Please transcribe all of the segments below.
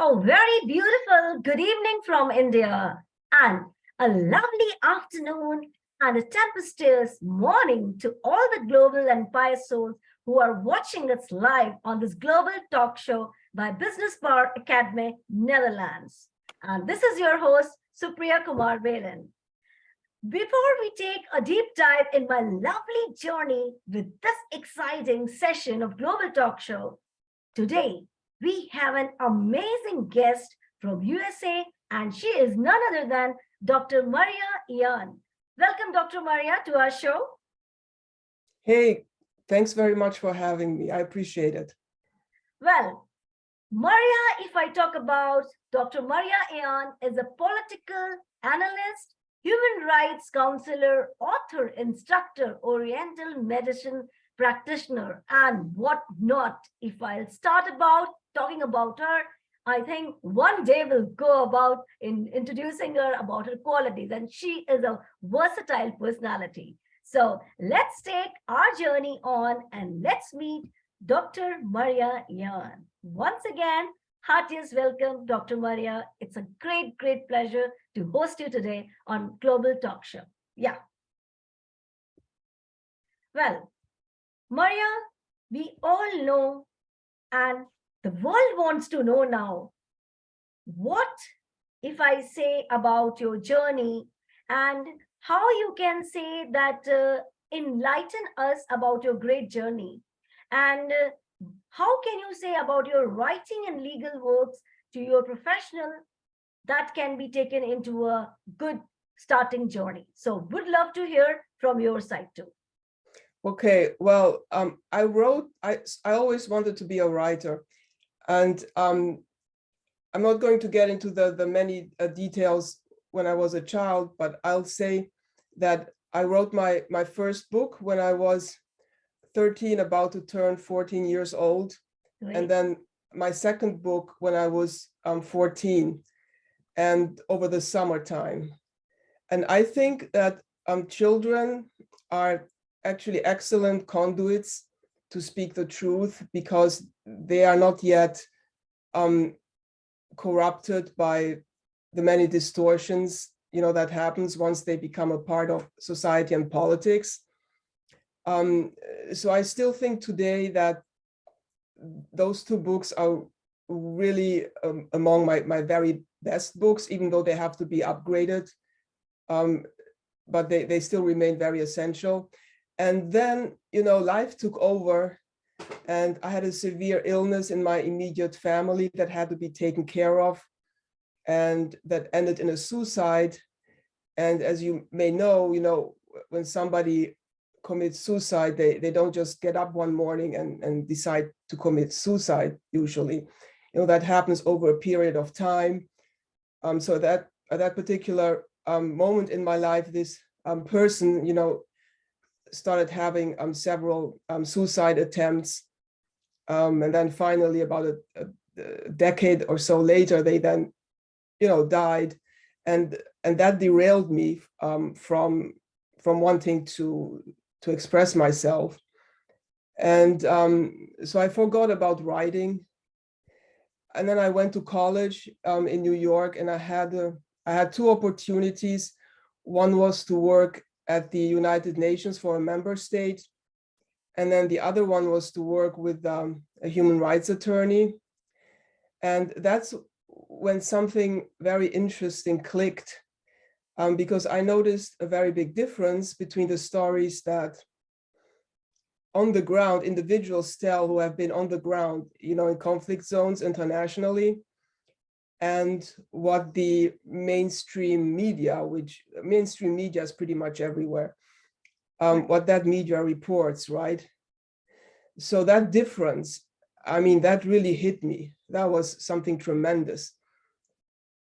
Oh, very beautiful. Good evening from India. And a lovely afternoon and a tempestuous morning to all the global empire souls who are watching us live on this global talk show by Business Power Academy, Netherlands. And this is your host, Supriya Kumar Vedan. Before we take a deep dive in my lovely journey with this exciting session of Global Talk Show, today we have an amazing guest from USA, and she is none other than Dr. Maria Ian. Welcome, Dr. Maria, to our show. Hey, thanks very much for having me. I appreciate it. Well, Maria, if I talk about Dr. Maria Ian, is a political analyst, human rights counselor, author, instructor, oriental medicine practitioner, and what not. If I'll start about talking about her, I think one day we'll go about in introducing her about her qualities, and she is a versatile personality. So let's take our journey on and let's meet Dr. Maria Yan. Once again, heartiest welcome, Dr. Maria. It's a great, great pleasure to host you today on Global Talk Show. Yeah. Well, Maria, we all know, and the world wants to know now, what if I say about your journey and how you can say that enlighten us about your great journey, and how can you say about your writing and legal works to your professional that can be taken into a good starting journey. So would love to hear from your side too. Okay, well, I always wanted to be a writer, and I'm not going to get into the many details when I was a child, but I'll say that I wrote my first book when I was 13, about to turn 14 years old. Great. And then my second book when I was 14 and over the summertime. And I think that children are actually excellent conduits to speak the truth because they are not yet corrupted by the many distortions, that happens once they become a part of society and politics. So I still think today that those two books are really among my very best books, even though they have to be upgraded, but they still remain very essential. And then, life took over and I had a severe illness in my immediate family that had to be taken care of, and that ended in a suicide. And as you may know, when somebody commits suicide, they don't just get up one morning and decide to commit suicide usually. That happens over a period of time. So that at that particular moment in my life, this person, started having several suicide attempts. And then finally, about a decade or so later, they then, died. And that derailed me from wanting to express myself. And so I forgot about writing. And then I went to college in New York, and I had two opportunities. One was to work at the United Nations for a member state. And then the other one was to work with a human rights attorney. And that's when something very interesting clicked, because I noticed a very big difference between the stories that on the ground individuals tell who have been on the ground, in conflict zones internationally, and what the mainstream media, which mainstream media is pretty much everywhere, what that media reports, right? So that difference, that really hit me. That was something tremendous.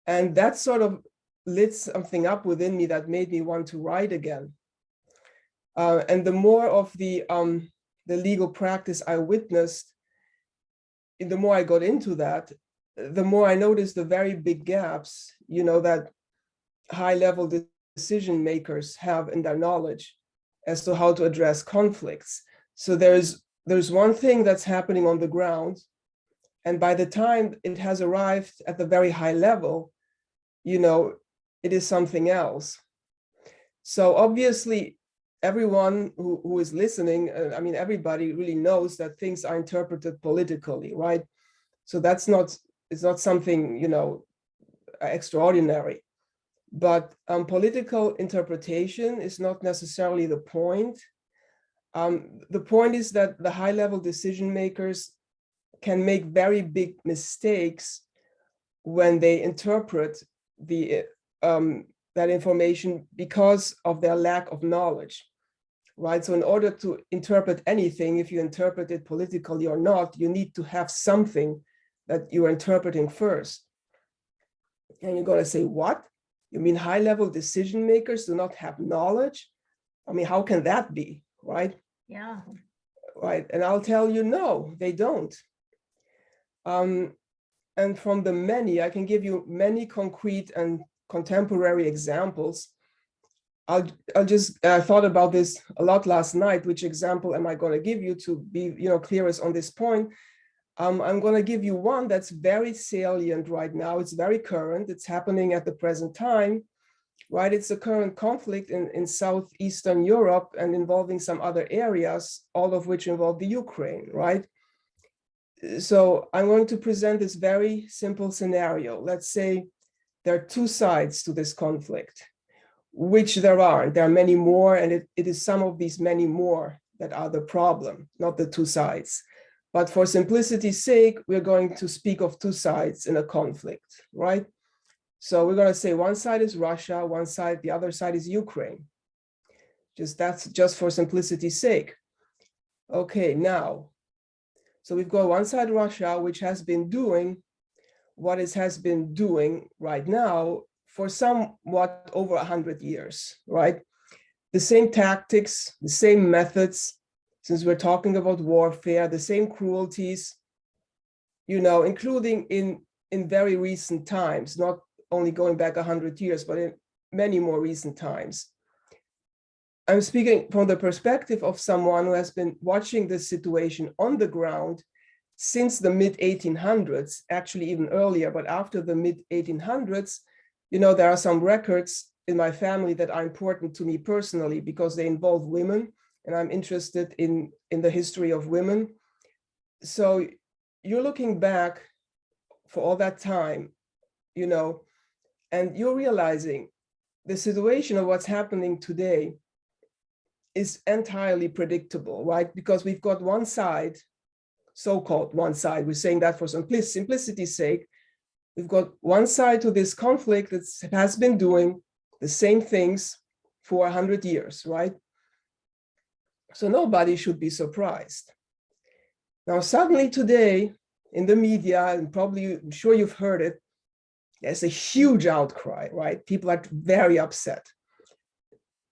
And that sort of lit something up within me that made me want to write again. And the more of the legal practice I witnessed, the more I got into that, the more I noticed the very big gaps, that high-level decision makers have in their knowledge as to how to address conflicts. So there's one thing that's happening on the ground, And by the time it has arrived at the very high level, it is something else. So obviously, everyone who is listening, everybody really knows that things are interpreted politically, right? So it's not something, extraordinary. But political interpretation is not necessarily the point. The point is that the high-level decision makers can make very big mistakes when they interpret that information because of their lack of knowledge, right? So in order to interpret anything, if you interpret it politically or not, you need to have something that you're interpreting first. And you're going to say, what? You mean high-level decision makers do not have knowledge? I mean, how can that be, right? Yeah. Right. And I'll tell you, no, they don't. And from the many, I can give you many concrete and contemporary examples. I thought about this a lot last night. Which example am I going to give you to be, clearest on this point? I'm going to give you one that's very salient right now. It's very current. It's happening at the present time, right? It's a current conflict in Southeastern Europe and involving some other areas, all of which involve the Ukraine, right? So I'm going to present this very simple scenario. Let's say there are two sides to this conflict, which there are. There are many more, and it is some of these many more that are the problem, not the two sides. But for simplicity's sake, we're going to speak of two sides in a conflict, right? So we're going to say one side is Russia, one side, the other side is Ukraine. That's just for simplicity's sake. Okay, now, so we've got one side, Russia, which has been doing what it has been doing right now for somewhat over 100 years, right? The same tactics, the same methods, since we're talking about warfare, the same cruelties, including in very recent times, not only going back 100 years, but in many more recent times. I'm speaking from the perspective of someone who has been watching this situation on the ground since the mid-1800s, actually even earlier, but after the mid-1800s, there are some records in my family that are important to me personally because they involve women, and I'm interested in the history of women. So you're looking back for all that time, and you're realizing the situation of what's happening today is entirely predictable, right? Because we've got one side, so-called one side, we're saying that for simplicity's sake, we've got one side to this conflict that has been doing the same things for 100 years, right? So nobody should be surprised. Now, suddenly today in the media, and probably, I'm sure you've heard it, there's a huge outcry, right? People are very upset.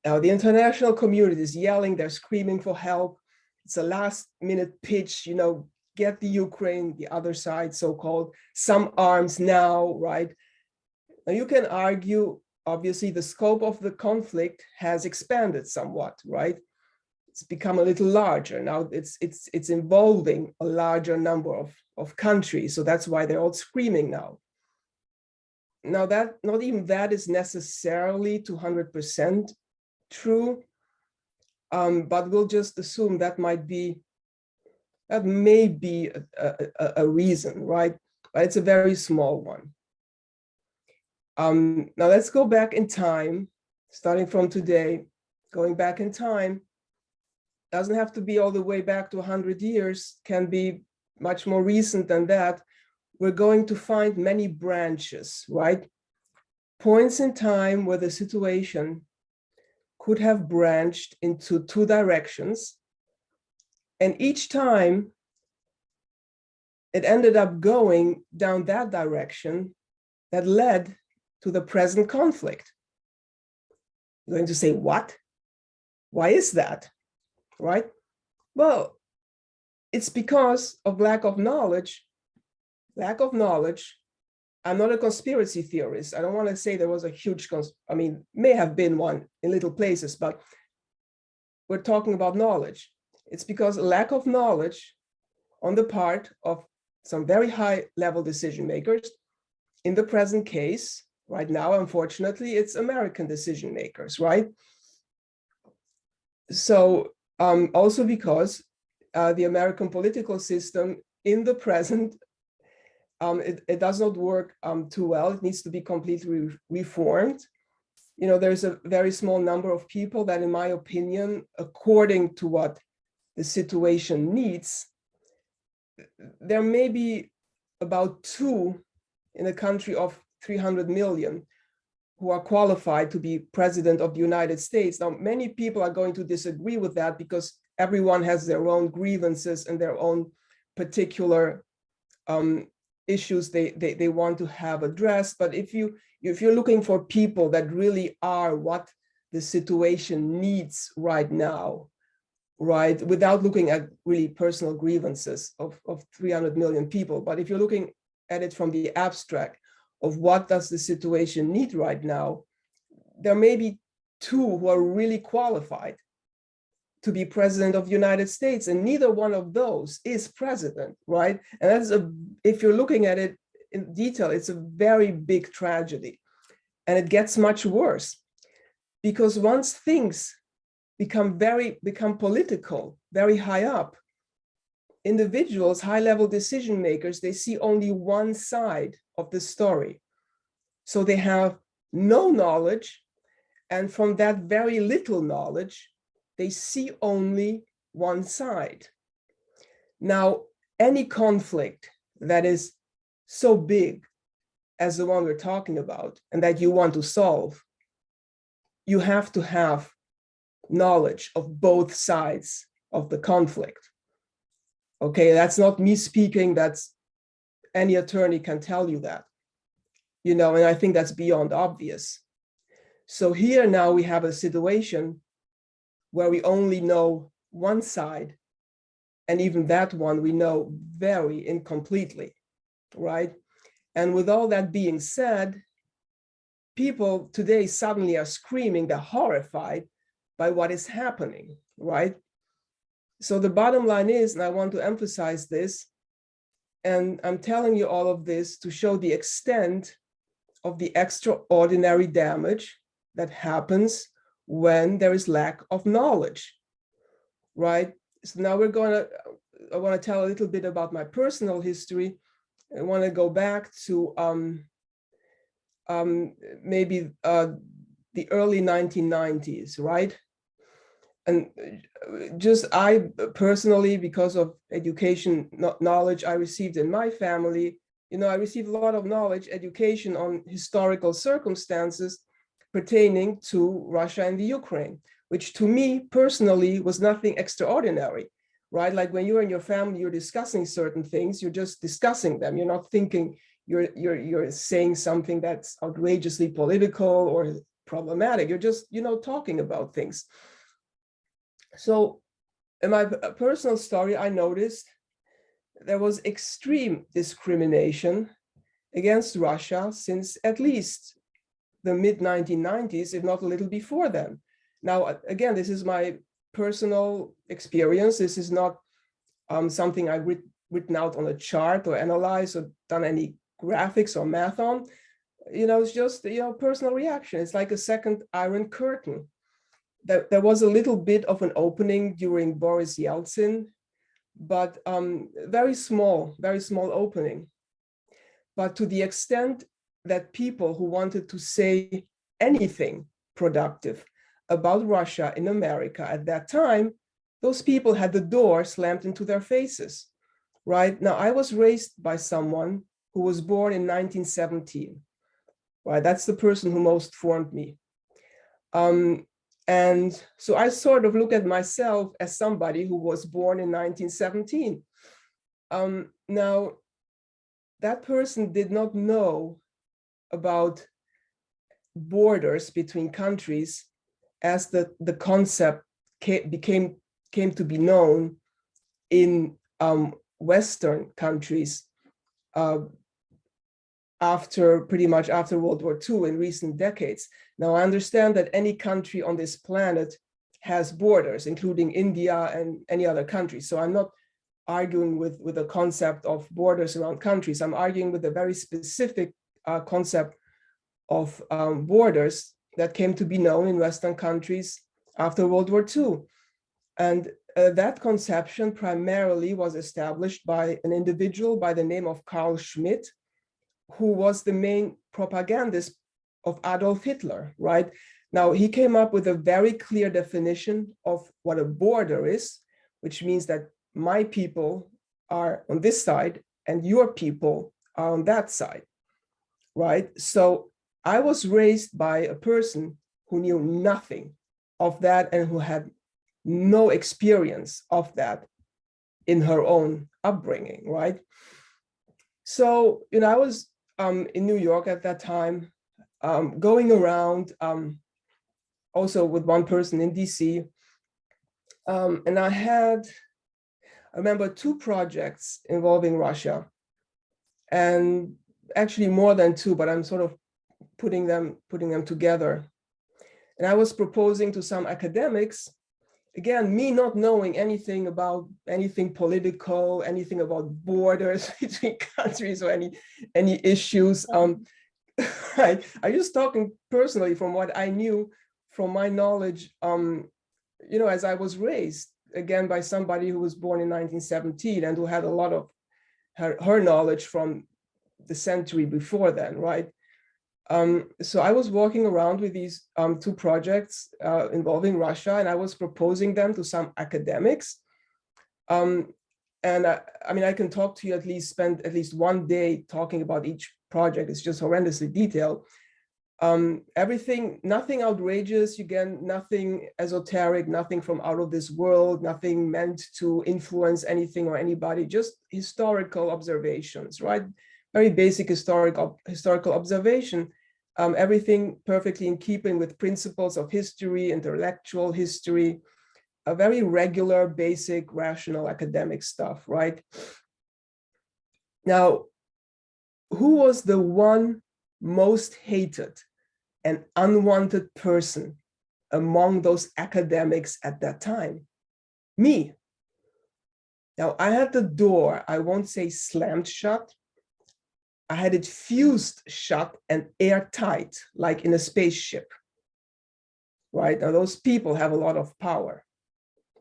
Now, the international community is yelling, they're screaming for help. It's a last minute pitch, get the Ukraine, the other side, so-called, some arms now, right? Now you can argue, obviously, the scope of the conflict has expanded somewhat, right? It's become a little larger. Now it's involving a larger number of countries. So that's why they're all screaming now. Now that not even that is necessarily 200% true, but we'll just assume that may be a reason, right? But it's a very small one. Now let's go back in time, starting from today, going back in time. Doesn't have to be all the way back to 100 years, can be much more recent than that. We're going to find many branches, right? Points in time where the situation could have branched into two directions. And each time it ended up going down that direction that led to the present conflict. You're going to say, what? Why is that? Right? Well, it's because of lack of knowledge. Lack of knowledge. I'm not a conspiracy theorist. I don't want to say there was a huge, may have been one in little places, but we're talking about knowledge. It's because lack of knowledge on the part of some very high level decision makers. In the present case, right now, unfortunately, it's American decision makers, right? So also because the American political system in the present, it does not work too well. It needs to be completely reformed. You know, there's a very small number of people that, in my opinion, according to what the situation needs, there may be about 2 in a country of 300 million who are qualified to be president of the United States. Now, many people are going to disagree with that because everyone has their own grievances and their own particular issues they want to have addressed. But if you're looking for people that really are what the situation needs right now, right, without looking at really personal grievances of 300 million people, but if you're looking at it from the abstract of what does the situation need right now, there may be 2 who are really qualified to be president of the United States, and neither one of those is president, right? And that's if you're looking at it in detail, it's a very big tragedy. And it gets much worse because once things become political, very high up, individuals, high-level decision makers, they see only one side of the story. So they have no knowledge, and from that very little knowledge, they see only one side. Now, any conflict that is so big as the one we're talking about and that you want to solve, you have to have knowledge of both sides of the conflict. Okay, that's not me speaking, that's any attorney can tell you that, you know, and I think that's beyond obvious. So here now we have a situation where we only know one side, and even that one we know very incompletely, right? And with all that being said, people today suddenly are screaming, they're horrified by what is happening, right? So the bottom line is, and I want to emphasize this, and I'm telling you all of this to show the extent of the extraordinary damage that happens when there is lack of knowledge, right? So now I want to tell a little bit about my personal history. I want to go back to maybe the early 1990s, right? And just I personally, because of education knowledge I received in my family, you know, I received a lot of knowledge, education on historical circumstances pertaining to Russia and the Ukraine, which to me personally was nothing extraordinary, right? Like when you're in your family, you're discussing certain things, you're just discussing them. You're not thinking you're saying something that's outrageously political or problematic. You're just, you know, talking about things. So in my personal story, I noticed there was extreme discrimination against Russia since at least the mid-1990s, if not a little before then. Now, again, this is my personal experience. This is not something I've written out on a chart or analyzed or done any graphics or math on. You know, it's just, you know, personal reaction. It's like a second Iron Curtain. There was a little bit of an opening during Boris Yeltsin, but very small opening. But to the extent that people who wanted to say anything productive about Russia in America at that time, those people had the door slammed into their faces, right? Now, I was raised by someone who was born in 1917, right? That's the person who most formed me. And so I sort of look at myself as somebody who was born in 1917. Now, that person did not know about borders between countries as the concept came to be known in Western countries pretty much after World War II in recent decades. Now, I understand that any country on this planet has borders, including India and any other country. So I'm not arguing with the concept of borders around countries. I'm arguing with a very specific concept of borders that came to be known in Western countries after World War II. And that conception primarily was established by an individual by the name of Carl Schmitt, who was the main propagandist of Adolf Hitler, right? Now, he came up with a very clear definition of what a border is, which means that my people are on this side and your people are on that side, right? So I was raised by a person who knew nothing of that and who had no experience of that in her own upbringing, right? So, I was in New York at that time, going around also with one person in DC. And I remember 2 projects involving Russia, and actually more than 2, but I'm sort of putting them together. And I was proposing to some academics, again, me not knowing anything about anything political, anything about borders between countries or any issues. I'm just talking personally from what I knew, from my knowledge, as I was raised, again, by somebody who was born in 1917 and who had a lot of her knowledge from the century before then, right? So I was walking around with these 2 projects involving Russia, and I was proposing them to some academics. And I can talk to you, spend at least one day talking about each project. It's just horrendously detailed. Everything, nothing outrageous, again, nothing esoteric, nothing from out of this world, nothing meant to influence anything or anybody, just historical observations, right? Very basic historical observation. Everything perfectly in keeping with principles of history, intellectual history, a very regular, basic, rational academic stuff, right? Now, who was the one most hated and unwanted person among those academics at that time? Me. Now, I had the door, I won't say slammed shut, I had it fused shut and airtight, like in a spaceship, right? Now, those people have a lot of power.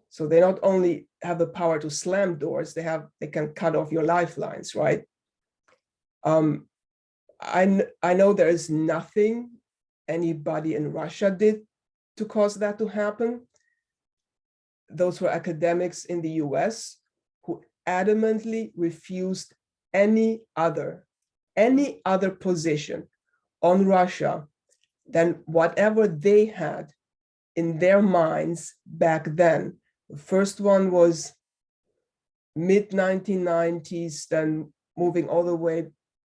So they not only have the power to slam doors, they can cut off your lifelines, right? I know there is nothing anybody in Russia did to cause that to happen. Those were academics in the US who adamantly refused any other position on Russia than whatever they had in their minds back then. The first one was mid-1990s, then moving all the way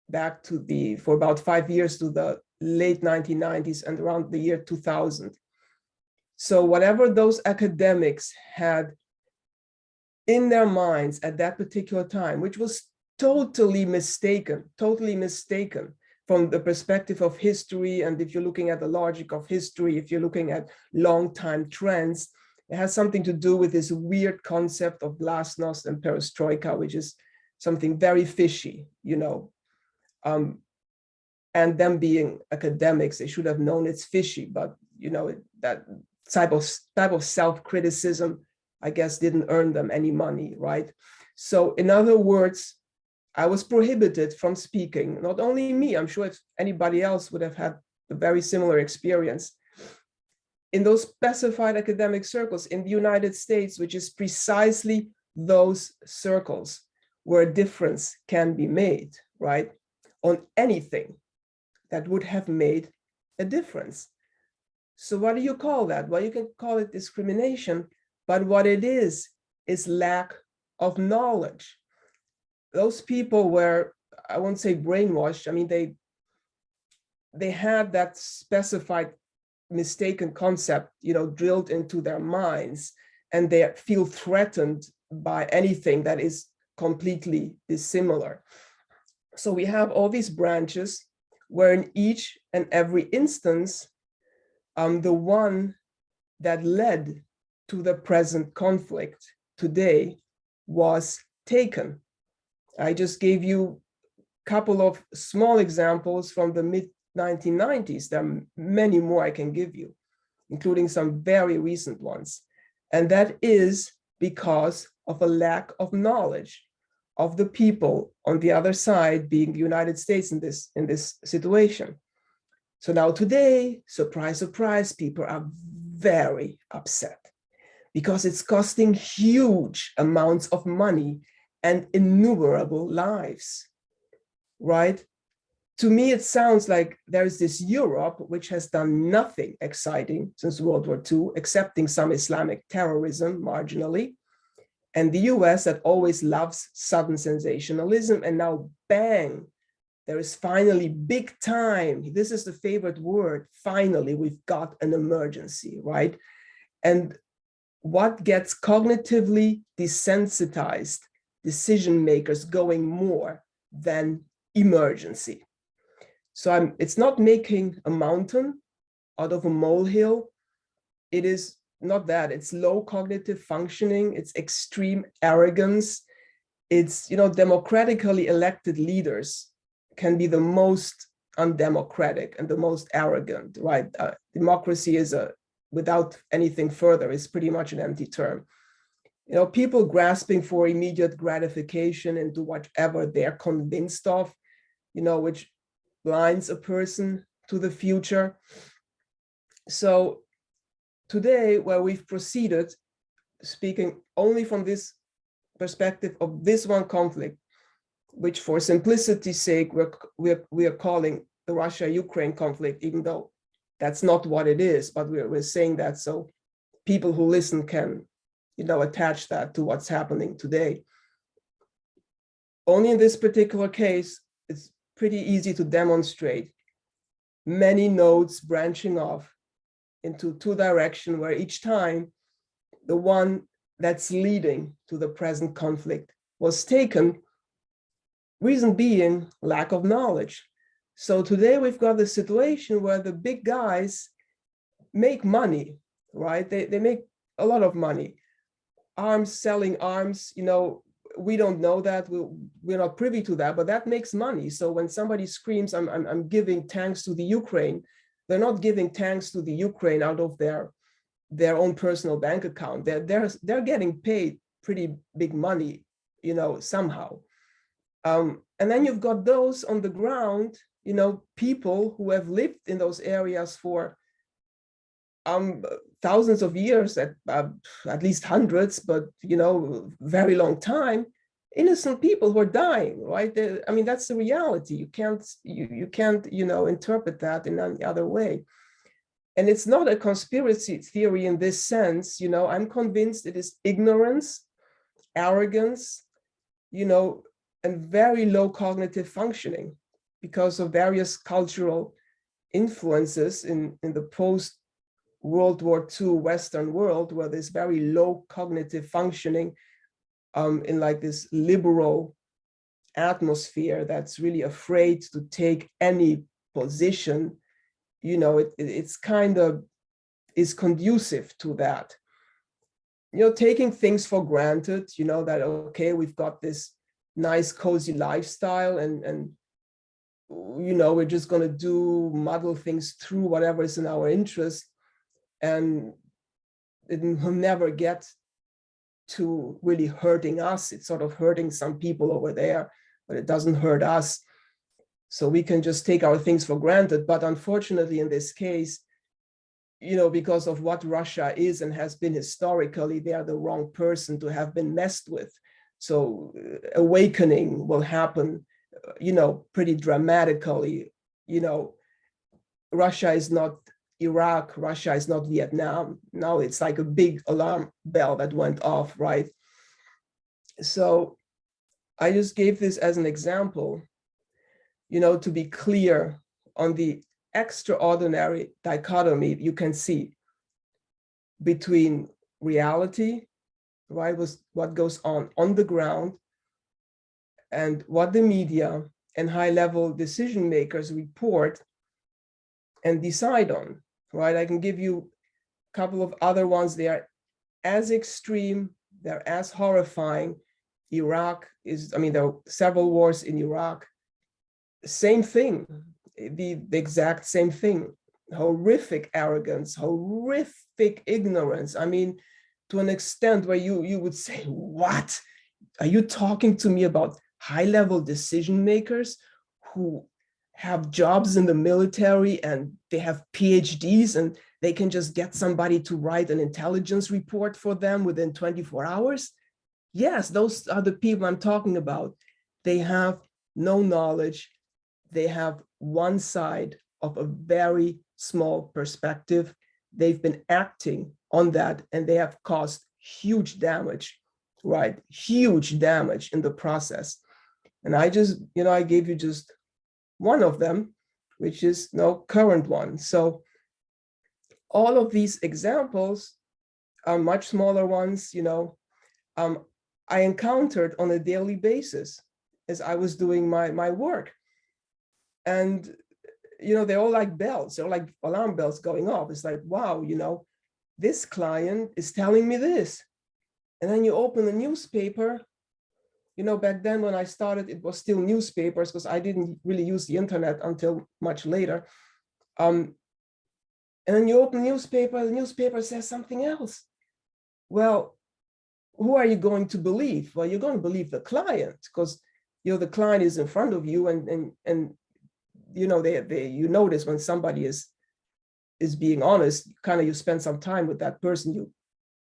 back for about 5 years to the late 1990s and around the year 2000. So whatever those academics had in their minds at that particular time, which was totally mistaken from the perspective of history. And if you're looking at the logic of history, if you're looking at long-time trends, it has something to do with this weird concept of glasnost and perestroika, which is something very fishy, and them being academics, they should have known it's fishy, but that type of self-criticism, I guess, didn't earn them any money, right? So in other words, I was prohibited from speaking. Not only me, I'm sure if anybody else would have had a very similar experience in those specified academic circles in the United States, which is precisely those circles where a difference can be made, right? On anything that would have made a difference. So what do you call that? Well, you can call it discrimination, but what it is lack of knowledge. Those people were, I won't say brainwashed, I mean, they had that specified mistaken concept, drilled into their minds, and they feel threatened by anything that is completely dissimilar. So we have all these branches where in each and every instance, the one that led to the present conflict today was taken. I just gave you a couple of small examples from the mid 1990s. There are many more I can give you, including some very recent ones. And that is because of a lack of knowledge of the people on the other side, being the United States in this situation. So now today, surprise, surprise, people are very upset because it's costing huge amounts of money and innumerable lives, right? To me, it sounds like there's this Europe which has done nothing exciting since World War II, excepting some Islamic terrorism marginally, and the US that always loves sudden sensationalism, and now bang, there is finally big time. This is the favorite word. Finally, we've got an emergency, right? And what gets cognitively desensitized decision makers going more than emergency? So it's not making a mountain out of a molehill. It is not that. It's low cognitive functioning. It's extreme arrogance. It's, democratically elected leaders can be the most undemocratic and the most arrogant, right? Democracy is without anything further, is pretty much an empty term. People grasping for immediate gratification into whatever they're convinced of, which blinds a person to the future. So today, where we've proceeded, speaking only from this perspective of this one conflict, which for simplicity's sake, we are calling the Russia-Ukraine conflict, even though that's not what it is, but we're saying that so people who listen can, attach that to what's happening today. Only in this particular case, it's pretty easy to demonstrate many nodes branching off into two directions, where each time the one that's leading to the present conflict was taken, reason being lack of knowledge. So today we've got the situation where the big guys make money, right? They make a lot of money. Selling arms, we don't know that, we're not privy to that, but that makes money. So when somebody screams, I'm giving tanks to the Ukraine, they're not giving tanks to the Ukraine out of their own personal bank account. They're getting paid pretty big money, somehow. And then you've got those on the ground, people who have lived in those areas for thousands of years, at least hundreds, but very long time. Innocent people who are dying, right? That's the reality. You can't interpret that in any other way. And it's not a conspiracy theory in this sense. I'm convinced it is ignorance, arrogance, and very low cognitive functioning because of various cultural influences in the post-World War II Western world, where there's very low cognitive functioning in like this liberal atmosphere that's really afraid to take any position. It's kind of is conducive to that. Taking things for granted, that, okay, we've got this nice, cozy lifestyle and we're just going to muddle things through whatever is in our interest. And it will never get to really hurting us. It's sort of hurting some people over there, but it doesn't hurt us. So we can just take our things for granted. But unfortunately, in this case, because of what Russia is and has been historically, they are the wrong person to have been messed with. So awakening will happen, pretty dramatically. Russia is not Iraq, Russia is not Vietnam. Now it's like a big alarm bell that went off, right? So I just gave this as an example, to be clear on the extraordinary dichotomy you can see between reality, right, was what goes on the ground, and what the media and high-level decision makers report and decide on, right? I can give you a couple of other ones. They are as extreme, they're as horrifying, Iraq is, I mean, there are several wars in Iraq. Same thing, the exact same thing. Horrific arrogance, horrific ignorance. I mean, to an extent where you would say, what? Are you talking to me about high-level decision makers who have jobs in the military and they have PhDs and they can just get somebody to write an intelligence report for them within 24 hours? Yes, those are the people I'm talking about. They have no knowledge. They have one side of a very small perspective. They've been acting on that and they have caused huge damage, right? Huge damage in the process. And I just, I gave you just one of them, which is no current one. So all of these examples are much smaller ones, I encountered on a daily basis as I was doing my work. And, they're all like bells, they're like alarm bells going off. It's like, wow, this client is telling me this. And then you open the newspaper, back then when I started, it was still newspapers because I didn't really use the internet until much later. And then you open the newspaper says something else. Well, who are you going to believe? Well, you're going to believe the client because, the client is in front of you and you notice when somebody is being honest, kind of you spend some time with that person,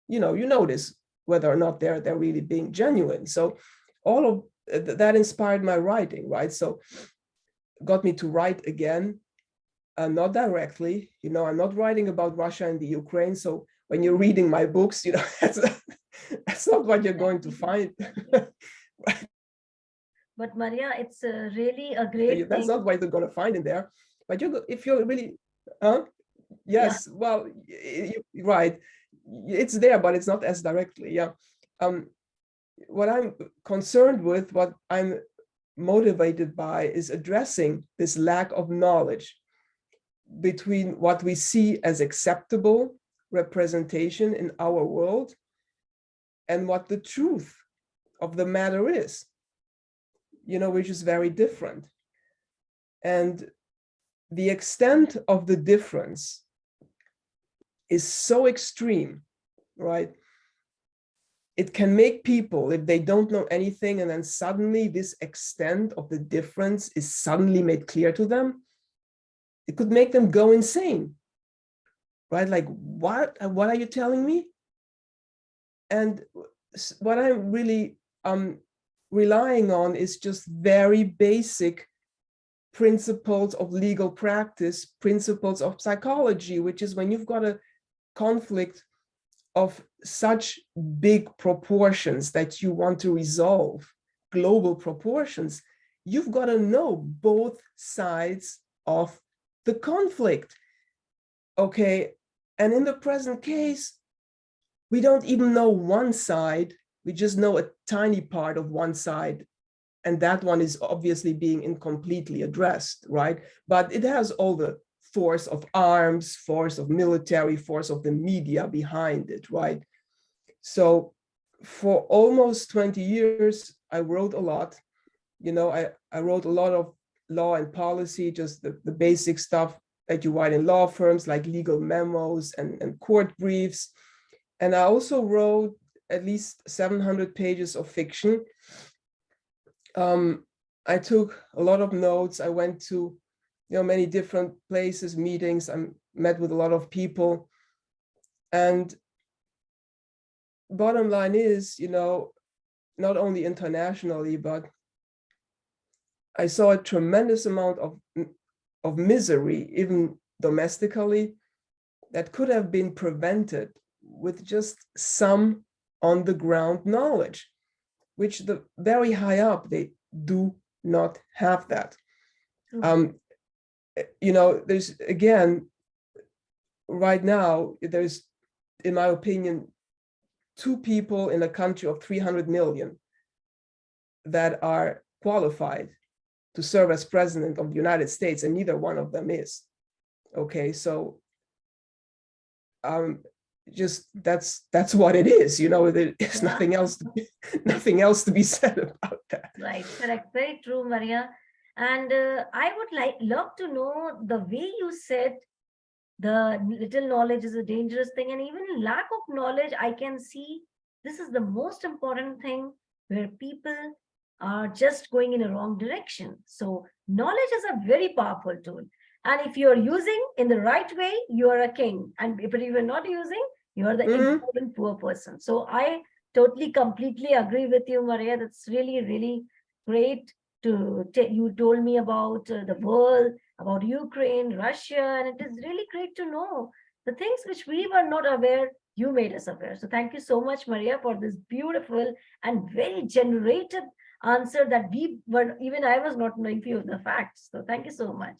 you notice whether or not they're really being genuine. So all of that inspired my writing, right? So got me to write again, not directly, I'm not writing about Russia and the Ukraine. So when you're reading my books, that's not what you're going to find. But Maria, it's really a great That's thing. not what you're going to find in there. But if you're really, yes, yeah. Well, right, it's there, but it's not as directly. Yeah. What I'm concerned with, what I'm motivated by, is addressing this lack of knowledge between what we see as acceptable representation in our world and what the truth of the matter is, which is very different. And the extent of the difference is so extreme, right? It can make people, if they don't know anything, and then suddenly this extent of the difference is suddenly made clear to them, it could make them go insane, right? Like, what are you telling me? And what I'm really relying on is just very basic principles of legal practice, principles of psychology, which is when you've got a conflict of such big proportions that you want to resolve, global proportions, you've got to know both sides of the conflict. Okay, and in the present case, we don't even know one side, we just know a tiny part of one side, and that one is obviously being incompletely addressed, right? But it has all the force of arms, force of military, force of the media behind it, right? So for almost 20 years, I wrote a lot. I wrote a lot of law and policy, just the basic stuff that you write in law firms, like legal memos and court briefs. And I also wrote at least 700 pages of fiction. I took a lot of notes. I went to many different places, meetings. I met with a lot of people. And bottom line is, not only internationally, but I saw a tremendous amount of misery, even domestically, that could have been prevented with just some on the ground knowledge, which the very high up, they do not have that. There's, again, right now, there's, in my opinion, 2 people in a country of 300 million that are qualified to serve as president of the United States, and neither one of them is. Okay, so just that's what it is. There's Yeah, nothing else to be said about that. right, correct. Very true, Maria. And I would love to know the way you said the little knowledge is a dangerous thing, and even lack of knowledge, I can see this is the most important thing where people are just going in a wrong direction. So knowledge is a very powerful tool, and if you're using in the right way, you are a king, and if you're not using, you are the Mhm. ignorant poor person. So I totally completely agree with you, Maria. That's really great to you told me about the world, about Ukraine, Russia, and it is really great to know the things which we were not aware. You made us aware. So thank you so much, Maria, for this beautiful and very generated answer that we were, even I was not knowing few of the facts. So thank you so much.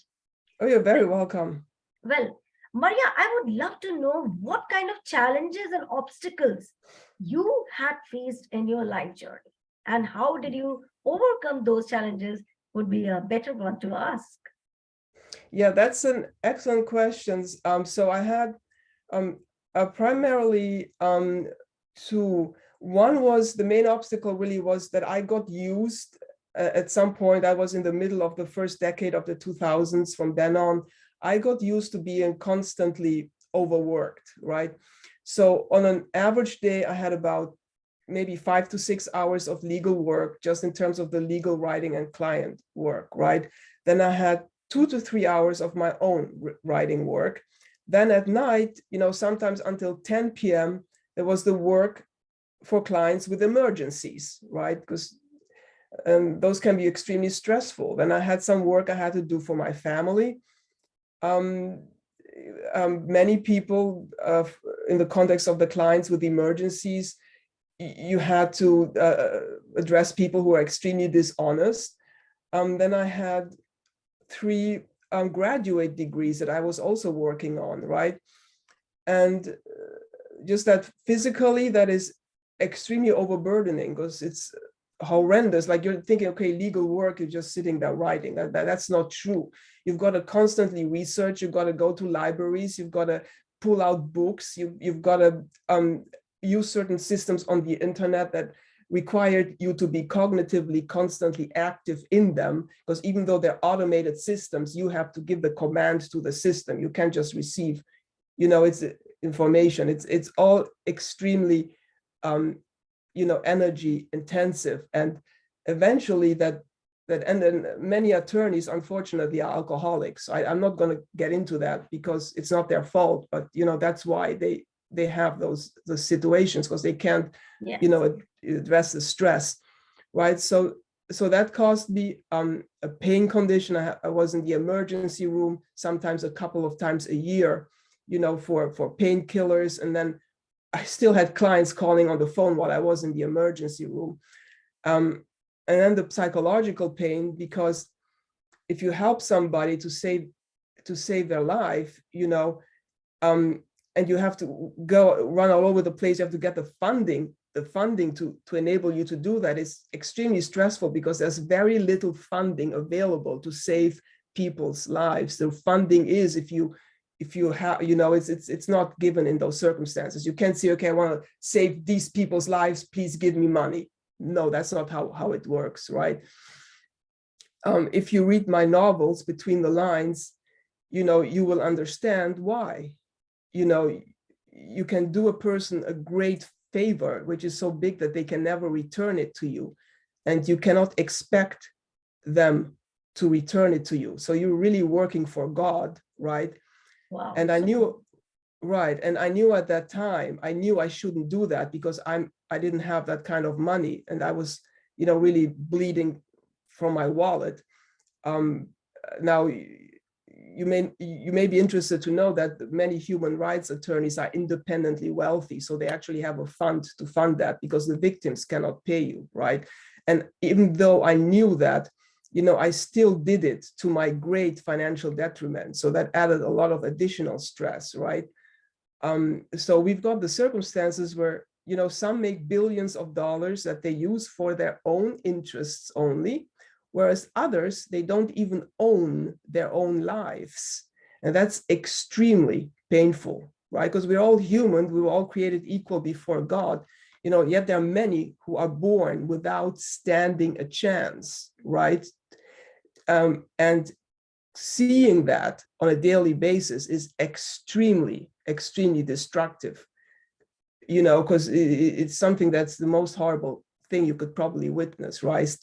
Oh, you're very welcome. Well, Maria, I would love to know what kind of challenges and obstacles you had faced in your life journey, and how did you overcome those challenges would be a better one to ask. Yeah, that's an excellent question. So I had um, primarily two. One was the main obstacle really was that I got used at some point. I was in the middle of the first decade of the 2000s. From then on, I got used to being constantly overworked, right? So on an average day, I had about maybe 5 to 6 hours of legal work, just in terms of the legal writing and client work, right? Then I had 2 to 3 hours of my own writing work. Then at night, sometimes until 10 p.m., there was the work for clients with emergencies, right? Because those can be extremely stressful. Then I had some work I had to do for my family. Um, Many people, in the context of the clients with emergencies, you had to address people who are extremely dishonest. Then I had 3 graduate degrees that I was also working on, right? And just that physically, that is extremely overburdening because it's horrendous. Like you're thinking, okay, legal work, you're just sitting there writing. That's not true. You've got to constantly research. You've got to go to libraries. You've got to pull out books. You've got to use certain systems on the internet that required you to be cognitively constantly active in them, because even though they're automated systems, you have to give the command to the system. You can't just receive, it's information. It's all extremely energy intensive, and eventually and then many attorneys unfortunately are alcoholics. I'm not going to get into that because it's not their fault, but that's why they have those situations, because they can't Yes. address the stress, right? So that caused me a pain condition. I was in the emergency room sometimes a couple of times a year, for painkillers. And then I still had clients calling on the phone while I was in the emergency room. And then the psychological pain, because if you help somebody to save their life, and you have to go run all over the place, you have to get the funding to enable you to do that is extremely stressful, because there's very little funding available to save people's lives. The funding is, if you have, it's not given in those circumstances. You can't say, okay, I want to save these people's lives, please give me money. No, that's not how it works, right? If you read my novels between the lines, you will understand why. You can do a person a great favor, which is so big that they can never return it to you, and you cannot expect them to return it to you. So you're really working for God, right? Wow. And I knew, right, and I knew at that time, I knew I shouldn't do that, because I didn't have that kind of money, and I was, really bleeding from my wallet. Now, you may be interested to know that many human rights attorneys are independently wealthy, so they actually have a fund to fund that, because the victims cannot pay you, right? And even though I knew that, I still did it to my great financial detriment. So that added a lot of additional stress, right? So we've got the circumstances where, some make billions of dollars that they use for their own interests only, whereas others, they don't even own their own lives. And that's extremely painful, right? Because we're all human, we were all created equal before God, yet there are many who are born without standing a chance, right? And seeing that on a daily basis is extremely, extremely destructive, because it's something that's the most horrible thing you could probably witness, right?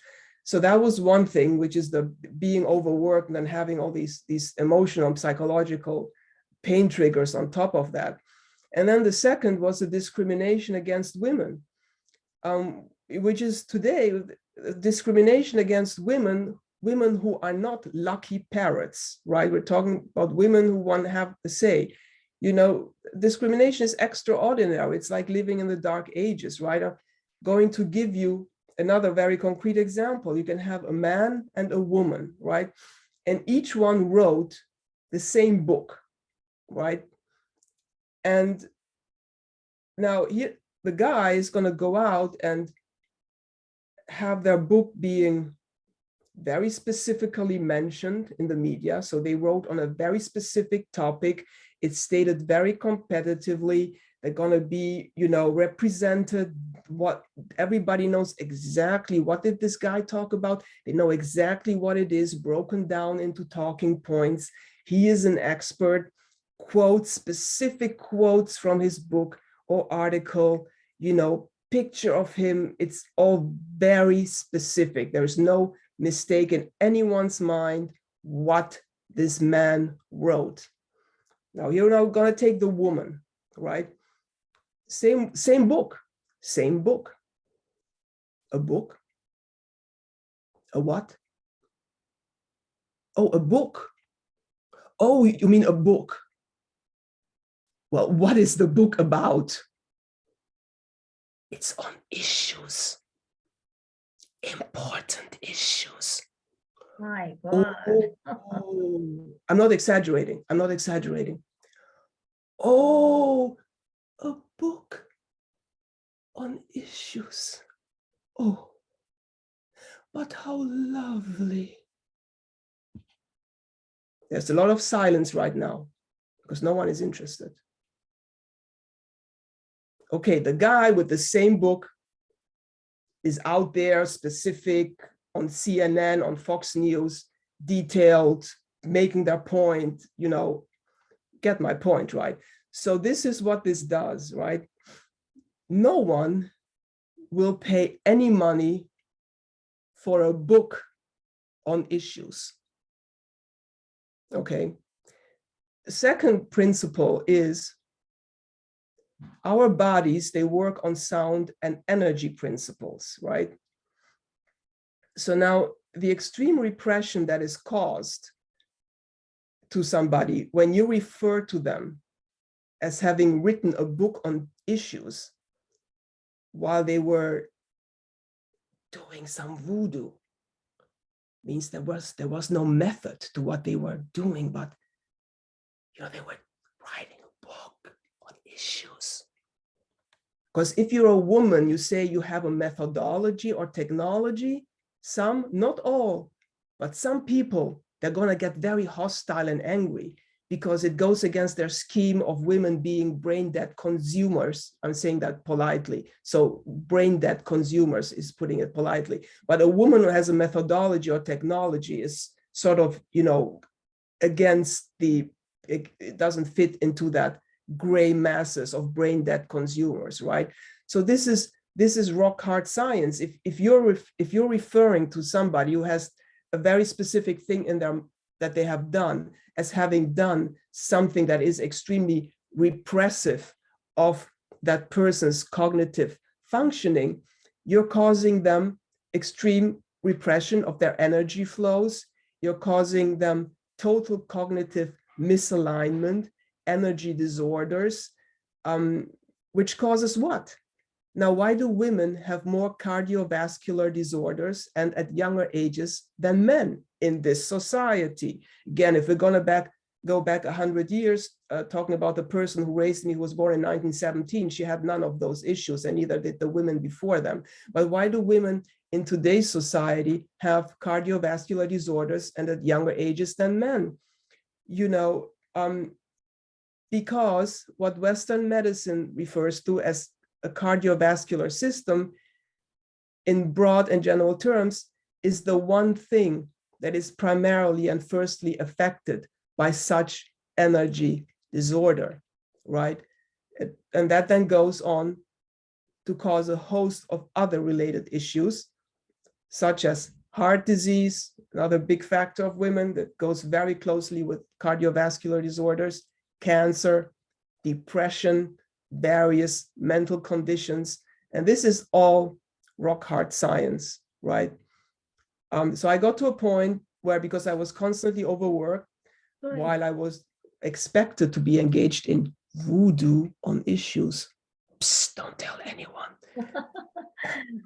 So that was one thing, which is the being overworked and then having all these emotional and psychological pain triggers on top of that. And then the second was the discrimination against women, which is today discrimination against women who are not lucky parrots, right? We're talking about women who want to have a say. Discrimination is extraordinary. It's like living in the dark ages, right? I'm going to give you another very concrete example. You can have a man and a woman, right? And each one wrote the same book, right? And now here, the guy is going to go out and have their book being very specifically mentioned in the media. So they wrote on a very specific topic. It's stated very competitively. They're going to be, represented. What everybody knows exactly what did this guy talk about. They know exactly what it is, broken down into talking points. He is an expert. Quotes, specific quotes from his book or article, picture of him. It's all very specific. There's no mistake in anyone's mind what this man wrote. Now you're now going to take the woman, right? Same book, same book. A book? A what? Oh, a book. Oh, you mean a book? Well, what is the book about? It's on issues, important issues. My God. I'm not exaggerating. I'm not exaggerating. Oh, a book on issues. Oh, but how lovely. There's a lot of silence right now because no one is interested. Okay, the guy with the same book is out there, specific, on CNN, on Fox News, detailed, making their point, get my point, right? So this is what this does, right? No one will pay any money for a book on issues. Okay. The second principle is our bodies, they work on sound and energy principles, right? So now the extreme repression that is caused to somebody when you refer to them as having written a book on issues while they were doing some voodoo means there was no method to what they were doing, but they were writing a book on issues. Because if you're a woman, you say you have a methodology or technology, some, not all, but some people, they're going to get very hostile and angry because it goes against their scheme of women being brain dead consumers. I'm saying that politely. So brain dead consumers is putting it politely. But a woman who has a methodology or technology is sort of, against it doesn't fit into that gray masses of brain dead consumers, right? So this is rock hard science. If you're referring to somebody who has a very specific thing in them that they have done as having done something that is extremely repressive of that person's cognitive functioning, you're causing them extreme repression of their energy flows. You're causing them total cognitive misalignment, energy disorders, which causes what? Now, why do women have more cardiovascular disorders and at younger ages than men in this society? Again, if we're going to go back 100 years, talking about the person who raised me, who was born in 1917, she had none of those issues, and neither did the women before them. But why do women in today's society have cardiovascular disorders and at younger ages than men? because what Western medicine refers to as a cardiovascular system, in broad and general terms, is the one thing that is primarily and firstly affected by such energy disorder, right? And that then goes on to cause a host of other related issues, such as heart disease, another big factor of women that goes very closely with cardiovascular disorders, cancer, depression, various mental conditions. And this is all rock hard science, right? So I got to a point where, because I was constantly overworked, while I was expected to be engaged in voodoo on issues. Psst, don't tell anyone.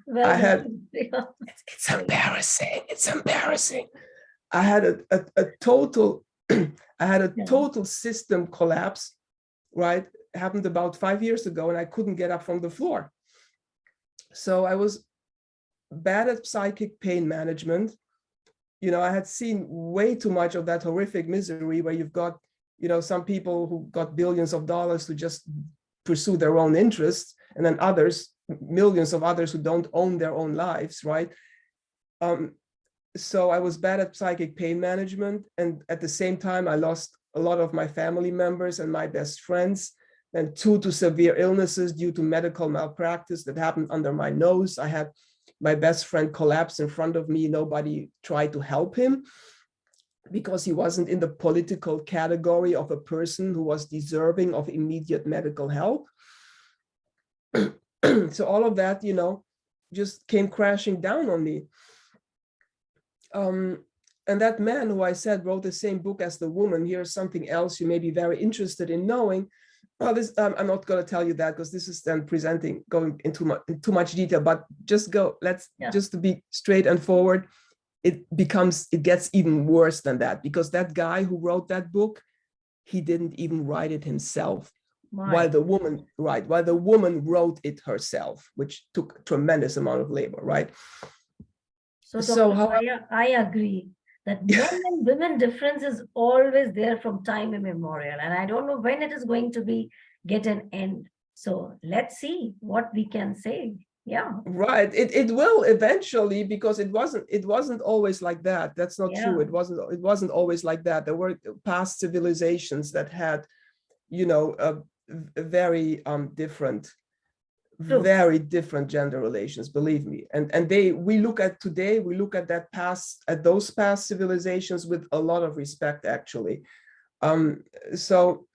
Well, I had, it's embarrassing. It's embarrassing. I had a total, I had a total system collapse, right? It happened about 5 years ago, and I couldn't get up from the floor. So I was bad at psychic pain management. You know, I had seen way too much of that horrific misery where you've got, you know, some people who got billions of dollars to just pursue their own interests, and then others, millions of others who don't own their own lives, right? So I was bad at psychic pain management. And at the same time, I lost a lot of my family members and my best friends, and 2 to severe illnesses due to medical malpractice that happened under my nose. I had my best friend collapse in front of me. Nobody tried to help him because he wasn't in the political category of a person who was deserving of immediate medical help. So all of that, you know, just came crashing down on me. And that man who I said wrote the same book as the woman, here's something else you may be very interested in knowing. Well, this, I'm not going to tell you that because this is then going into too much detail, but just go, just to be straight and forward, it gets even worse than that, because that guy who wrote that book, he didn't even write it himself. While the woman wrote it herself, which took a tremendous amount of labor, right? So I agree that men and women difference is always there from time immemorial, and I don't know when it is going to get an end. So let's see what we can say. Yeah. Right. It will eventually, because it wasn't always like that. That's not true. It wasn't always like that. There were past civilizations that had, you know, very different gender relations, believe me. And we look at those past civilizations with a lot of respect, actually. So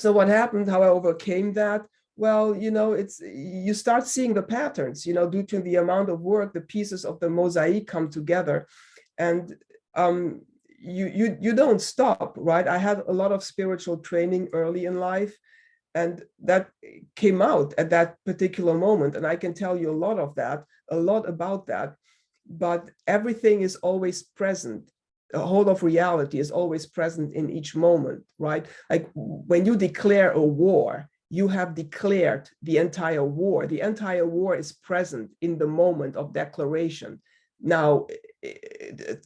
what happened, how I overcame that? Well, you know, you start seeing the patterns, you know, due to the amount of work, the pieces of the mosaic come together, and you don't stop, right? I had a lot of spiritual training early in life, and that came out at that particular moment. And I can tell you a lot about that, but everything is always present. The whole of reality is always present in each moment, right? Like when you declare a war, you have declared the entire war. The entire war is present in the moment of declaration. Now,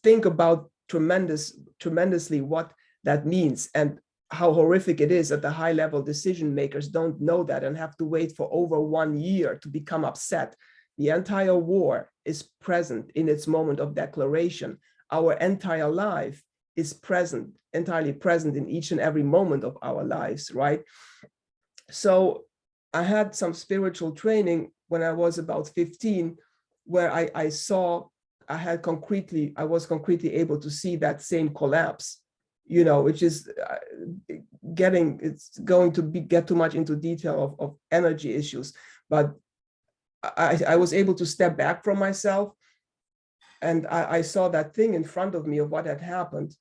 think about tremendously what that means, and how horrific it is that the high-level decision makers don't know that and have to wait for over 1 year to become upset. The entire war is present in its moment of declaration. Our entire life is entirely present in each and every moment of our lives, right? So I had some spiritual training when I was about 15, where I was concretely able to see that same collapse, you know, which is get too much into detail of energy issues, but I was able to step back from myself, and I saw that thing in front of me of what had happened,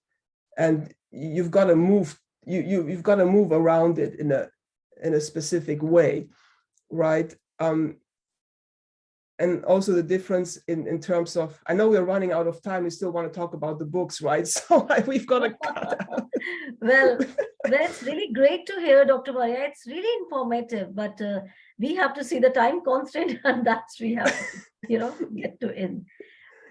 and you've got to move around it in a specific way, right? And also the difference in terms of, I know we're running out of time. We still want to talk about the books, right? So we've got to cut out. Well, it's really great to hear, Dr. Maria. It's really informative, but we have to see the time constraint, and that's we have to, get to end.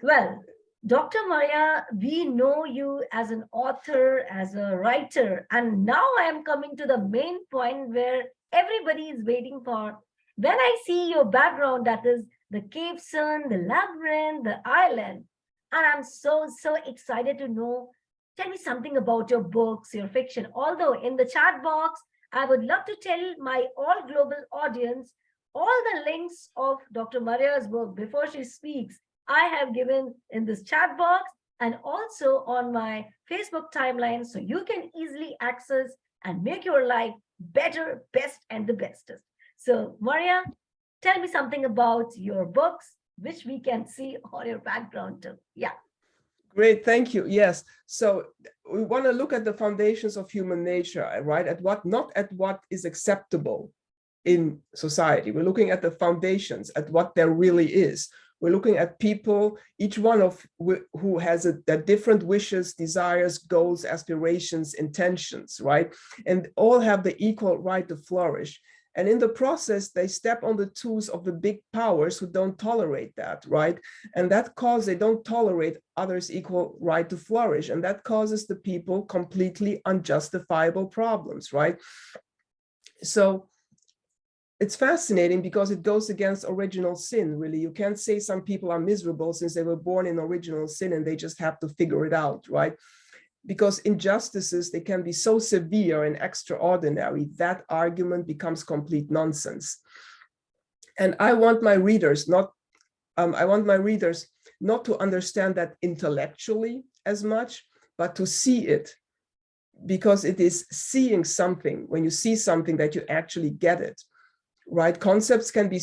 Well, Dr. Maria, we know you as an author, as a writer, and now I am coming to the main point where everybody is waiting for. When I see your background, that is the cave sun, the labyrinth, the island, and I'm so excited to know. Tell me something about your books, your fiction. Although in the chat box, I would love to tell my all global audience all the links of Dr. Maria's book before she speaks I have given in this chat box and also on my Facebook timeline so you can easily access and make your life better, best, and the bestest. So, Maria, tell me something about your books, which we can see on your background too. Yeah. Great, thank you. Yes, so we want to look at the foundations of human nature, right? At what, not at what is acceptable in society. We're looking at the foundations, at what there really is. We're looking at people, each one of who has a different wishes, desires, goals, aspirations, intentions, right? And all have the equal right to flourish. And in the process, they step on the toes of the big powers who don't tolerate that, right? And that causes, they don't tolerate others' equal right to flourish. And that causes the people completely unjustifiable problems, right? So it's fascinating because it goes against original sin, really. You can't say some people are miserable since they were born in original sin and they just have to figure it out, right? Because injustices, they can be so severe and extraordinary, that argument becomes complete nonsense. And I want my readers not to understand that intellectually as much, but to see it, because it is seeing something. When you see something, that you actually get it, right? Concepts can be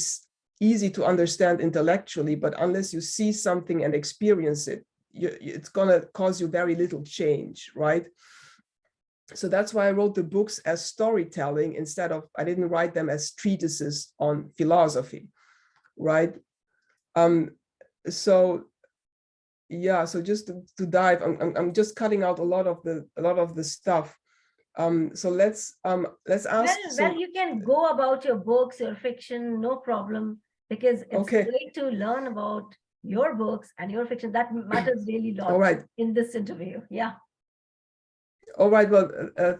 easy to understand intellectually, but unless you see something and experience it, it's going to cause you very little change, right? So that's why I wrote the books as storytelling instead of, I didn't write them as treatises on philosophy, right? So yeah, so just to dive, I'm just cutting out a lot of the stuff. So let's ask. Well, you can go about your books, your fiction, no problem, because it's Okay. great to learn about your books and your fiction. That matters really a All lot right. in this interview. Yeah. All right. Well,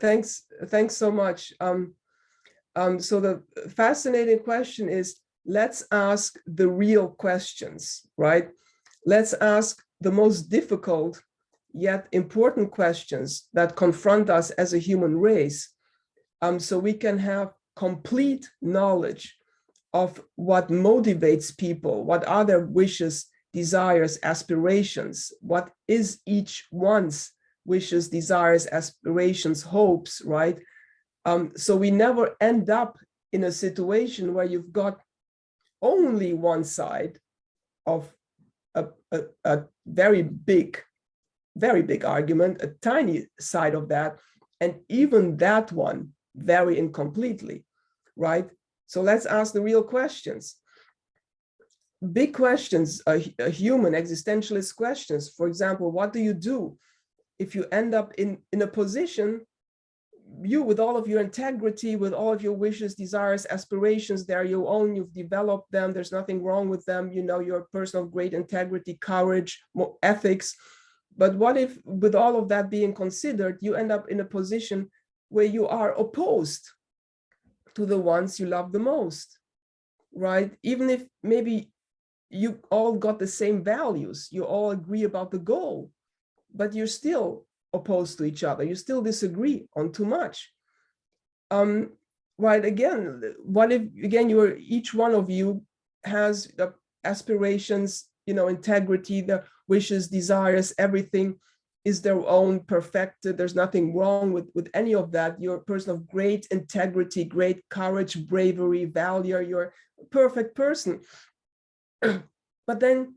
thanks so much. So the fascinating question is, let's ask the real questions, right? Let's ask the most difficult yet important questions that confront us as a human race, so we can have complete knowledge of what motivates people, what are their wishes, desires, aspirations, what is each one's wishes, desires, aspirations, hopes, right? So we never end up in a situation where you've got only one side of a very big argument, a tiny side of that, and even that one very incompletely, right? So let's ask the real questions. Big questions, human existentialist questions. For example, what do you do if you end up in a position, you with all of your integrity, with all of your wishes, desires, aspirations, they're your own, you've developed them, there's nothing wrong with them, you know, you're a person of great integrity, courage, ethics. But what if, with all of that being considered, you end up in a position where you are opposed to the ones you love the most, right? Even if maybe you all got the same values, you all agree about the goal, but you're still opposed to each other, you still disagree on too much. Right, again, what if, again, each one of you has the aspirations, you know, integrity, the wishes, desires, everything is their own, perfected, there's nothing wrong with any of that. You're a person of great integrity, great courage, bravery, valor, you're a perfect person. But then,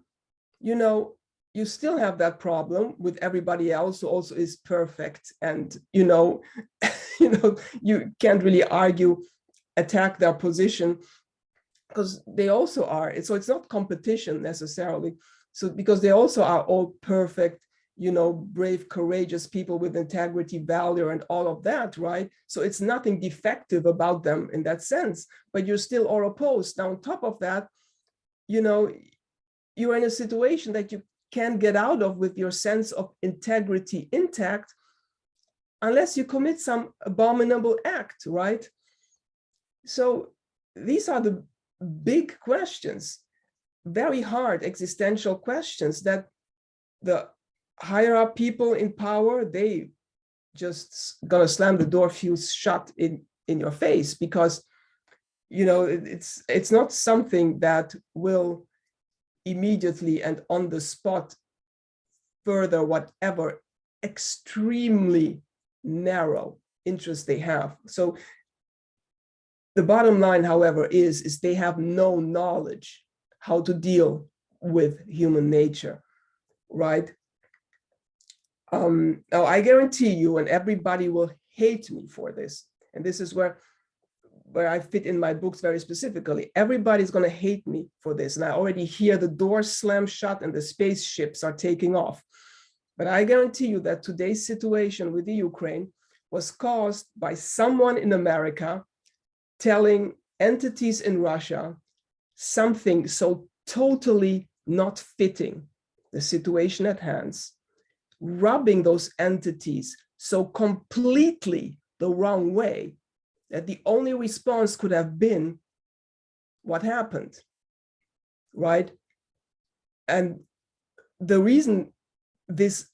you know, you still have that problem with everybody else who also is perfect, and you know you can't really argue, attack their position, because they also are. So it's not competition necessarily, so because they also are all perfect, you know, brave, courageous people with integrity, valor, and all of that, right? So it's nothing defective about them in that sense, but you're still all opposed. Now on top of that, you know, you're in a situation that you can't get out of with your sense of integrity intact unless you commit some abominable act, right? So these are the big questions, very hard existential questions that the higher up people in power, they just gonna slam the door fuse shut in your face, because it's not something that will immediately and on the spot further whatever extremely narrow interest they have. So the bottom line, however, is they have no knowledge how to deal with human nature, right? Now I guarantee you, and everybody will hate me for this, and this is where I fit in my books very specifically. Everybody's going to hate me for this, and I already hear the doors slam shut and the spaceships are taking off. But I guarantee you that today's situation with the Ukraine was caused by someone in America telling entities in Russia something so totally not fitting the situation at hand, rubbing those entities so completely the wrong way that the only response could have been what happened, right? And the reason this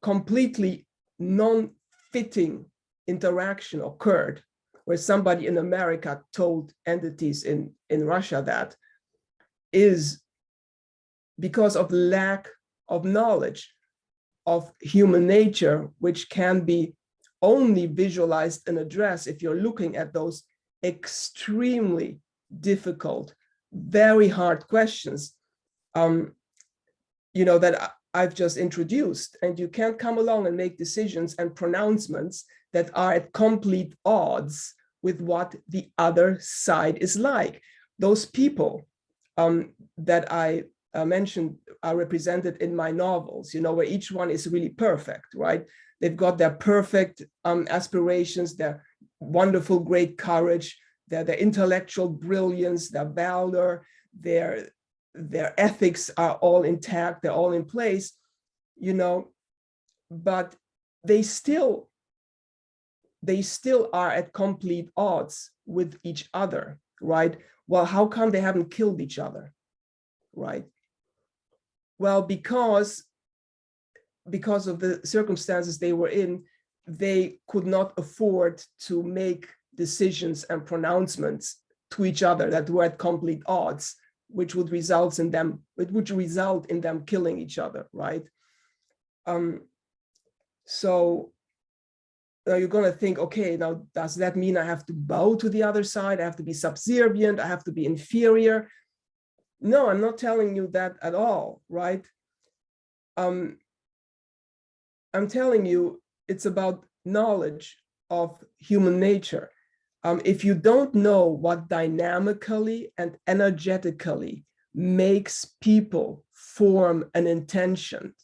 completely non-fitting interaction occurred, where somebody in America told entities in Russia that, is because of lack of knowledge of human nature, which can be only visualized and addressed if you're looking at those extremely difficult, very hard questions, that I've just introduced. And you can't come along and make decisions and pronouncements that are at complete odds with what the other side is like. Those people that I mentioned are represented in my novels, where each one is really perfect, right? They've got their perfect aspirations, their wonderful, great courage, their intellectual brilliance, their valor, their ethics are all intact, they're all in place, but they still are at complete odds with each other, right? Well, how come they haven't killed each other, right? Well, because of the circumstances they were in, they could not afford to make decisions and pronouncements to each other that were at complete odds, which would result in them killing each other, right? So now you're going to think, okay, now does that mean I have to bow to the other side? I have to be subservient? I have to be inferior? No, I'm not telling you that at all, right? I'm telling you it's about knowledge of human nature. If you don't know what dynamically and energetically makes people form an intention,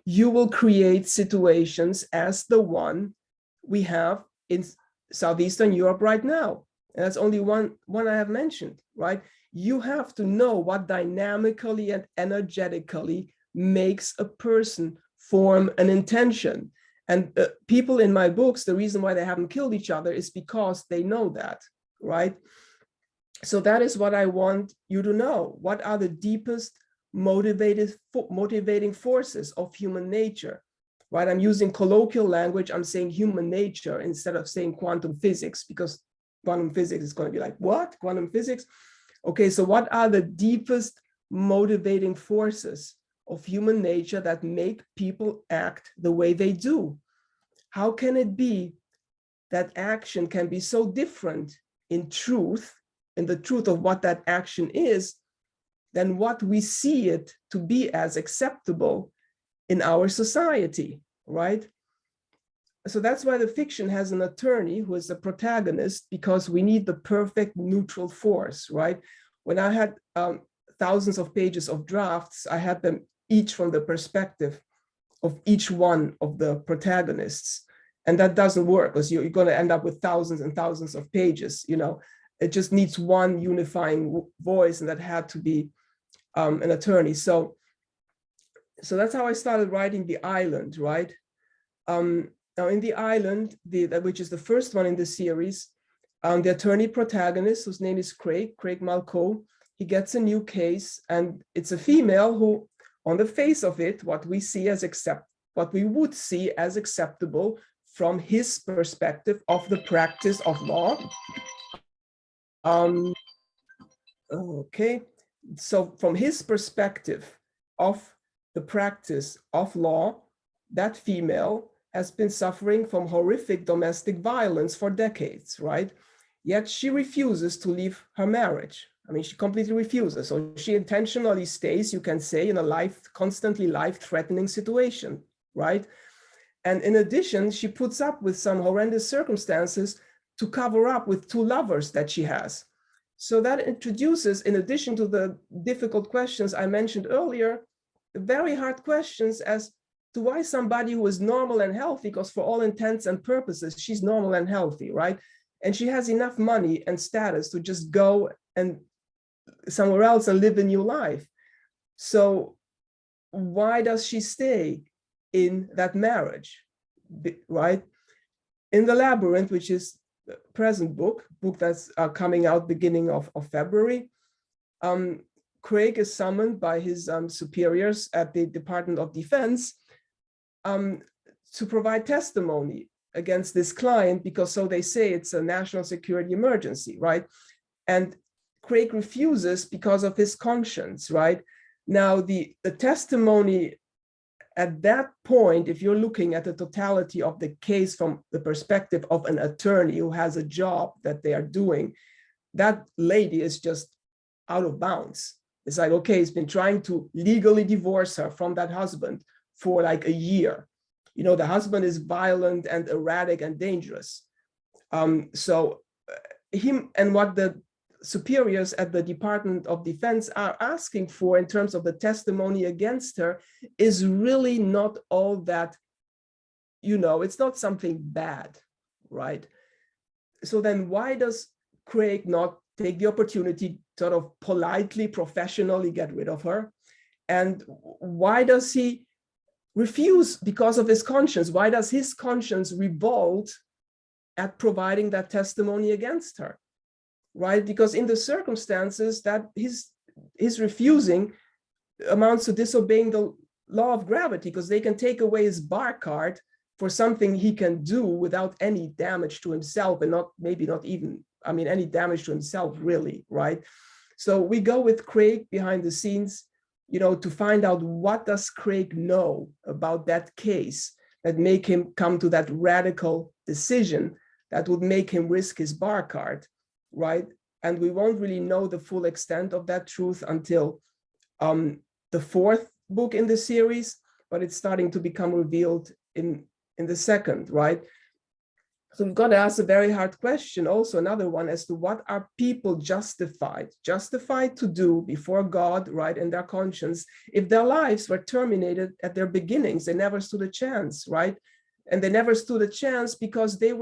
you will create situations as the one we have in Southeastern Europe right now. And that's only one I have mentioned, right? You have to know what dynamically and energetically makes a person form an intention. And people in my books, the reason why they haven't killed each other is because they know that, right? So that is what I want you to know. What are the deepest motivating forces of human nature, right? I'm using colloquial language. I'm saying human nature instead of saying quantum physics, because quantum physics is going to be like, what? Quantum physics? Okay, so what are the deepest motivating forces of human nature that make people act the way they do? How can it be that action can be so different in the truth of what that action is, than what we see it to be as acceptable in our society, right? So that's why the fiction has an attorney who is the protagonist, because we need the perfect neutral force, right? When I had thousands of pages of drafts, I had them each from the perspective of each one of the protagonists. And that doesn't work, because you're going to end up with thousands and thousands of pages. It just needs one unifying voice, and that had to be an attorney. So So that's how I started writing The Island, right? Now in The Island, which is the first one in the series, the attorney protagonist, whose name is Craig Malco, he gets a new case, and it's a female who, on the face of it, what we would see as acceptable from his perspective of the practice of law. Okay, so from his perspective of the practice of law, that female has been suffering from horrific domestic violence for decades, right? Yet she refuses to leave her marriage. I mean, she completely refuses. So she intentionally stays, you can say, in a constantly life-threatening situation, right? And in addition, she puts up with some horrendous circumstances to cover up with two lovers that she has. So that introduces, in addition to the difficult questions I mentioned earlier, very hard questions as to why somebody who is normal and healthy, because for all intents and purposes, she's normal and healthy, right? And she has enough money and status to just go and somewhere else and live a new life. So why does she stay in that marriage, right? In The Labyrinth, which is the present book that's coming out beginning of February, Craig is summoned by his superiors at the Department of Defense to provide testimony against this client, because so they say it's a national security emergency, right? And Craig refuses because of his conscience, right? Now, the testimony at that point, if you're looking at the totality of the case from the perspective of an attorney who has a job that they are doing, that lady is just out of bounds. It's like, okay, he's been trying to legally divorce her from that husband for like a year. You know, the husband is violent and erratic and dangerous. So him and what the superiors at the Department of Defense are asking for in terms of the testimony against her is really not all that, you know, it's not something bad, right? So then why does Craig not take the opportunity to sort of politely, professionally get rid of her? And why does he refuse because of his conscience? Why does his conscience revolt at providing that testimony against her? Right? Because in the circumstances that his refusing amounts to disobeying the law of gravity, because they can take away his bar card for something he can do without any damage to himself, and maybe not even, I mean, any damage to himself really, right? So we go with Craig behind the scenes, you know, to find out what does Craig know about that case that make him come to that radical decision that would make him risk his bar card, right? And we won't really know the full extent of that truth until the fourth book in the series, but it's starting to become revealed in the second, right? So we've got to ask a very hard question, also another one, as to what are people justified to do before God, right, and their conscience, if their lives were terminated at their beginnings. They never stood a chance, right? And they never stood a chance because they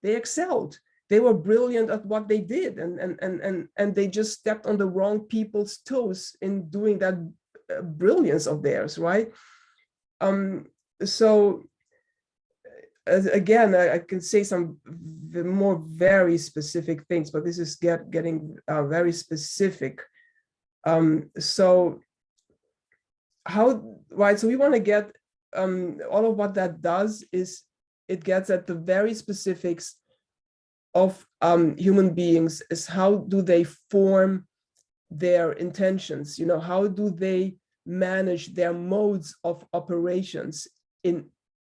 excelled. They were brilliant at what they did, and they just stepped on the wrong people's toes in doing that brilliance of theirs, right? So again, I can say some more very specific things, but this is getting very specific. So we want to get all of what that does is it gets at the very specifics of human beings, is how do they form their intentions, you know, how do they manage their modes of operations in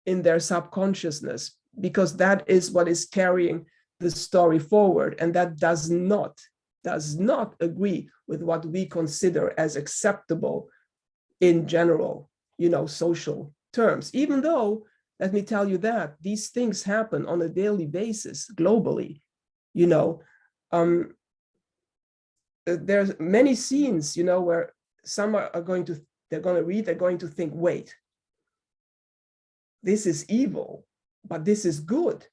their subconsciousness, because that is what is carrying the story forward, and that does not agree with what we consider as acceptable in general, you know, social terms, even though, let me tell you that these things happen on a daily basis globally, you know. There's many scenes, you know, where some are going to, they're going to think, wait, this is evil, but this is good.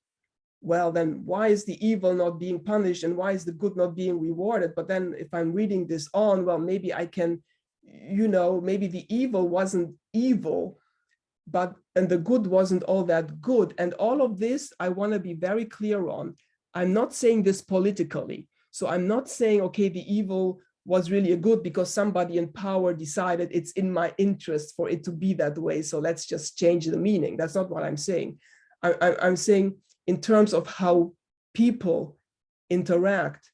Well, then why is the evil not being punished and why is the good not being rewarded? But then if I'm reading this on, well, maybe I can maybe the evil wasn't evil, and the good wasn't all that good. And all of this, I want to be very clear on. I'm not saying this politically. So I'm not saying, okay, the evil was really a good because somebody in power decided it's in my interest for it to be that way. So let's just change the meaning. That's not what I'm saying. I'm saying in terms of how people interact,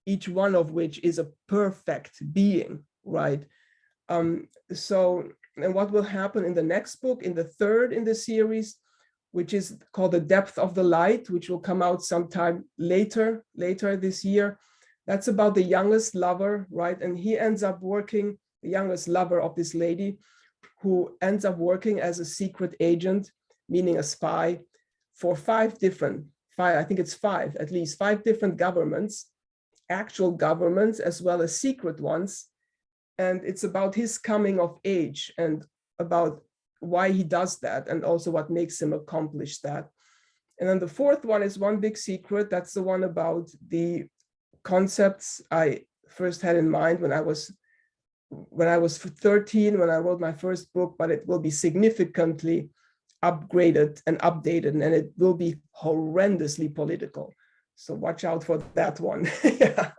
each one of which is a perfect being, right? And what will happen in the next book, in the third in the series, which is called The Depth of the Light, which will come out sometime later this year. That's about the youngest lover, right? And he ends up working, the youngest lover of this lady, who ends up working as a secret agent, meaning a spy, for I think it's at least five different governments, actual governments, as well as secret ones. And it's about his coming of age and about why he does that, and also what makes him accomplish that. And then the fourth one is One Big Secret. That's the one about the concepts I first had in mind when I was 13, when I wrote my first book, but it will be significantly upgraded and updated, and it will be horrendously political. So watch out for that one. Yeah.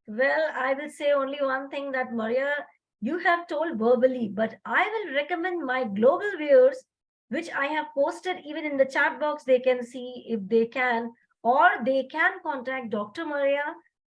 Well, I will say only one thing, that Maria, you have told verbally, but I will recommend my global viewers, which I have posted even in the chat box. They can see if they can, or they can contact Dr. Maria,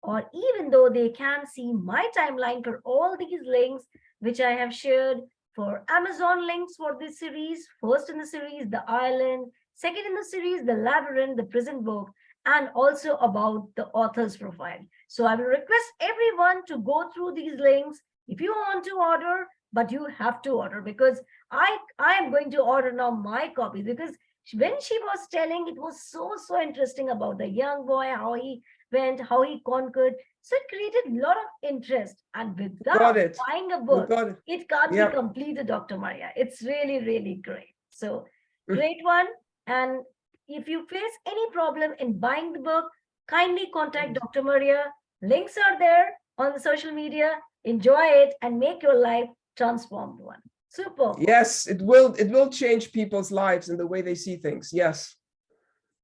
or even though they can see my timeline for all these links, which I have shared for Amazon links for this series. First in the series, The Island. Second in the series, The Labyrinth, the prison book, and also about the author's profile. So I will request everyone to go through these links if you want to order, but you have to order, because I am going to order now my copy, because when she was telling, it was so interesting about the young boy, how he went, how he conquered. So it created a lot of interest. And Got without it. buying a You book, got it. it can't be Yeah. completed, Dr. Maria. It's really great. So great one. And if you face any problem in buying the book, kindly contact Dr. Maria. Links are there on the social media. Enjoy it and make your life transformed one. Super. Yes, it will change people's lives and the way they see things. Yes.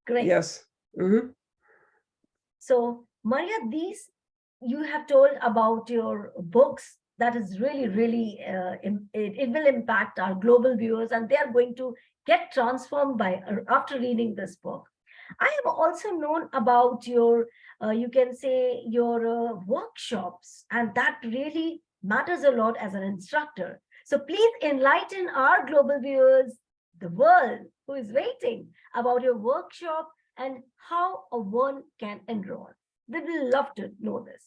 Great. Yes. Mm-hmm. So, Maria, these you have told about your books. That is really, it will impact our global viewers, and they are going to get transformed by after reading this book. I have also known about your, you can say, your workshops, and that really matters a lot as an instructor. So please enlighten our global viewers, the world who is waiting, about your workshop and how a one can enroll. They will love to know this.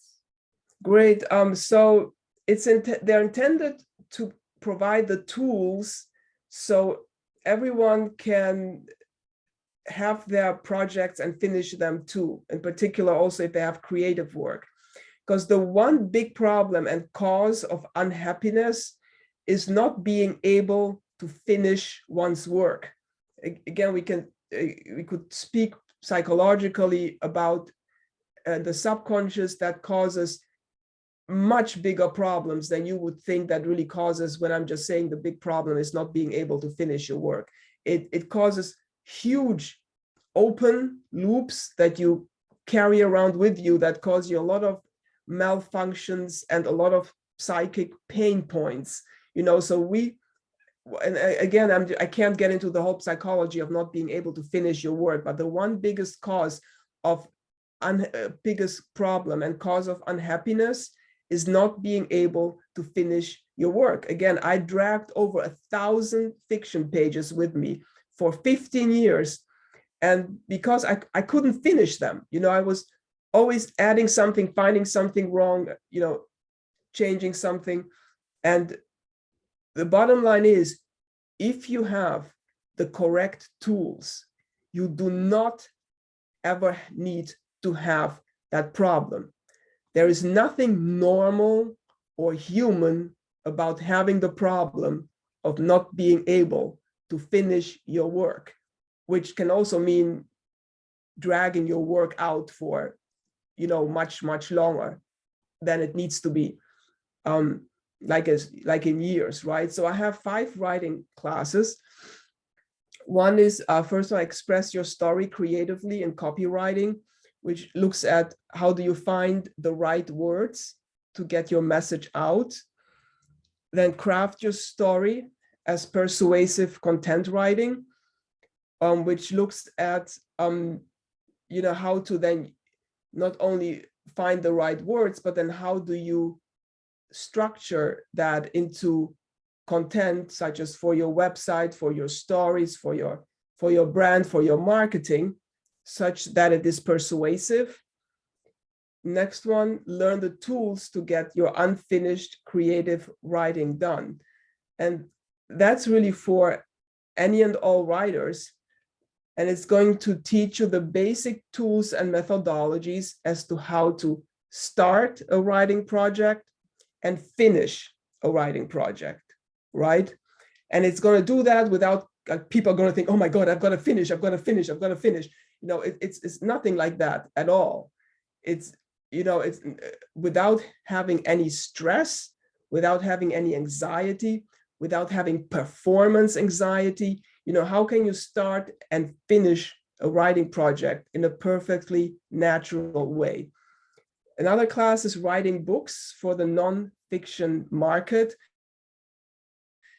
Great. So they're intended to provide the tools so everyone can have their projects and finish them too, in particular also if they have creative work. Because the one big problem and cause of unhappiness is not being able to finish one's work. Again, we could speak psychologically about the subconscious that causes much bigger problems than you would think that really causes, when I'm just saying the big problem is not being able to finish your work. It causes huge open loops that you carry around with you that cause you a lot of malfunctions and a lot of psychic pain points. So and again, I can't get into the whole psychology of not being able to finish your work, but the one biggest cause of biggest problem and cause of unhappiness is not being able to finish your work. Again, I dragged over 1,000 fiction pages with me for 15 years. And because I couldn't finish them, I was always adding something, finding something wrong, changing something. And the bottom line is, if you have the correct tools, you do not ever need to have that problem. There is nothing normal or human about having the problem of not being able to finish your work, which can also mean dragging your work out for, much longer than it needs to be. like in years, right? So I have 5 writing classes. One is first one, express your story creatively in copywriting, which looks at how do you find the right words to get your message out. Then craft your story as persuasive content writing, which looks at how to then not only find the right words, but then how do you structure that into content, such as for your website, for your stories, for your brand, for your marketing, such that it is persuasive. Next one, learn the tools to get your unfinished creative writing done. And that's really for any and all writers. And it's going to teach you the basic tools and methodologies as to how to start a writing project and finish a writing project, right? And it's going to do that without people are going to think, oh my God, I've got to finish. It's nothing like that at all. It's without having any stress, without having any anxiety, without having performance anxiety. How can you start and finish a writing project in a perfectly natural way? Another class is writing books for the non-fiction market.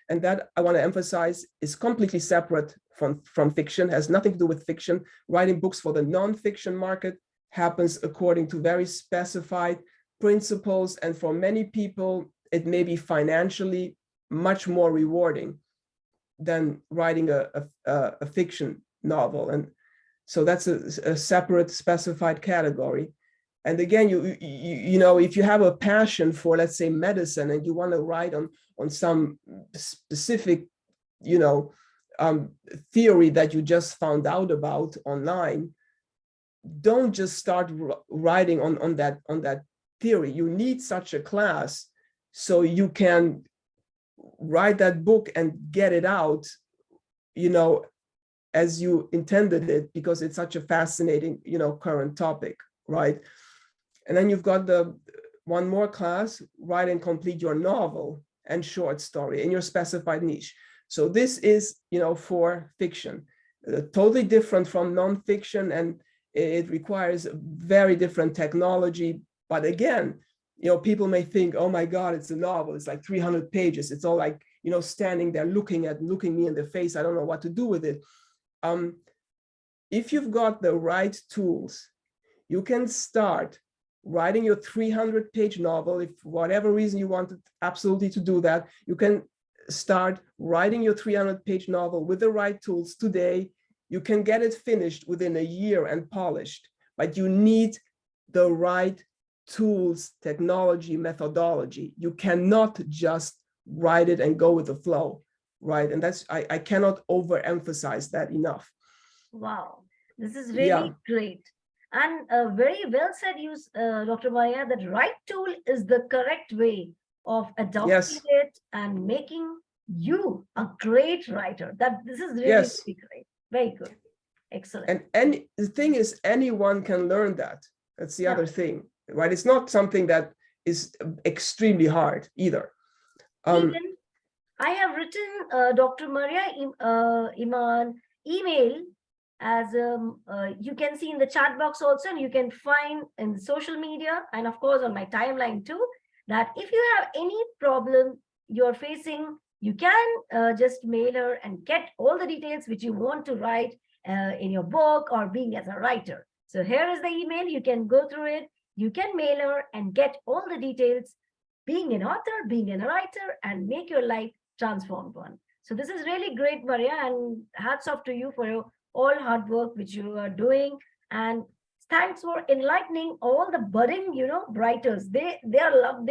And that, I want to emphasize, is completely separate from fiction, has nothing to do with fiction. Writing books for the non-fiction market happens according to very specified principles. And for many people, it may be financially much more rewarding than writing a fiction novel. And so that's a separate specified category. And again, if you have a passion for, let's say, medicine, and you want to write on some specific, theory that you just found out about online, don't just start writing on that theory. You need such a class so you can write that book and get it out, as you intended it, because it's such a fascinating, current topic, right? And then you've got the one more class, write and complete your novel and short story in your specified niche. So this is, for fiction, totally different from nonfiction, and it requires very different technology. But again, people may think, oh my God, it's a novel. It's like 300 pages. It's all like, standing there looking me in the face. I don't know what to do with it. If you've got the right tools, you can start writing your 300-page novel. If for whatever reason you wanted absolutely to do that, you can start writing your 300-page novel with the right tools today. You can get it finished within a year and polished, but you need the right tools, technology, methodology. You cannot just write it and go with the flow, right? And that's, I cannot overemphasize that enough. Wow, this is really great. And very well said, Dr. Maya, that right tool is the correct way of adopting it and making you a great writer. This is really, really great. Very good. Excellent. And the thing is, anyone can learn that. That's the other thing, right? It's not something that is extremely hard either. Even I have written Dr. Maria Iman email, as you can see in the chat box also, and you can find in social media, and of course on my timeline too, that if you have any problem you're facing, you can just mail her and get all the details which you want to write in your book or being as a writer. So here is the email. You can go through it. You can mail her and get all the details, being an author, being a writer, and make your life transformed one. So this is really great, Maria, and hats off to you for your all hard work which you are doing. And thanks for enlightening all the budding, writers. They will love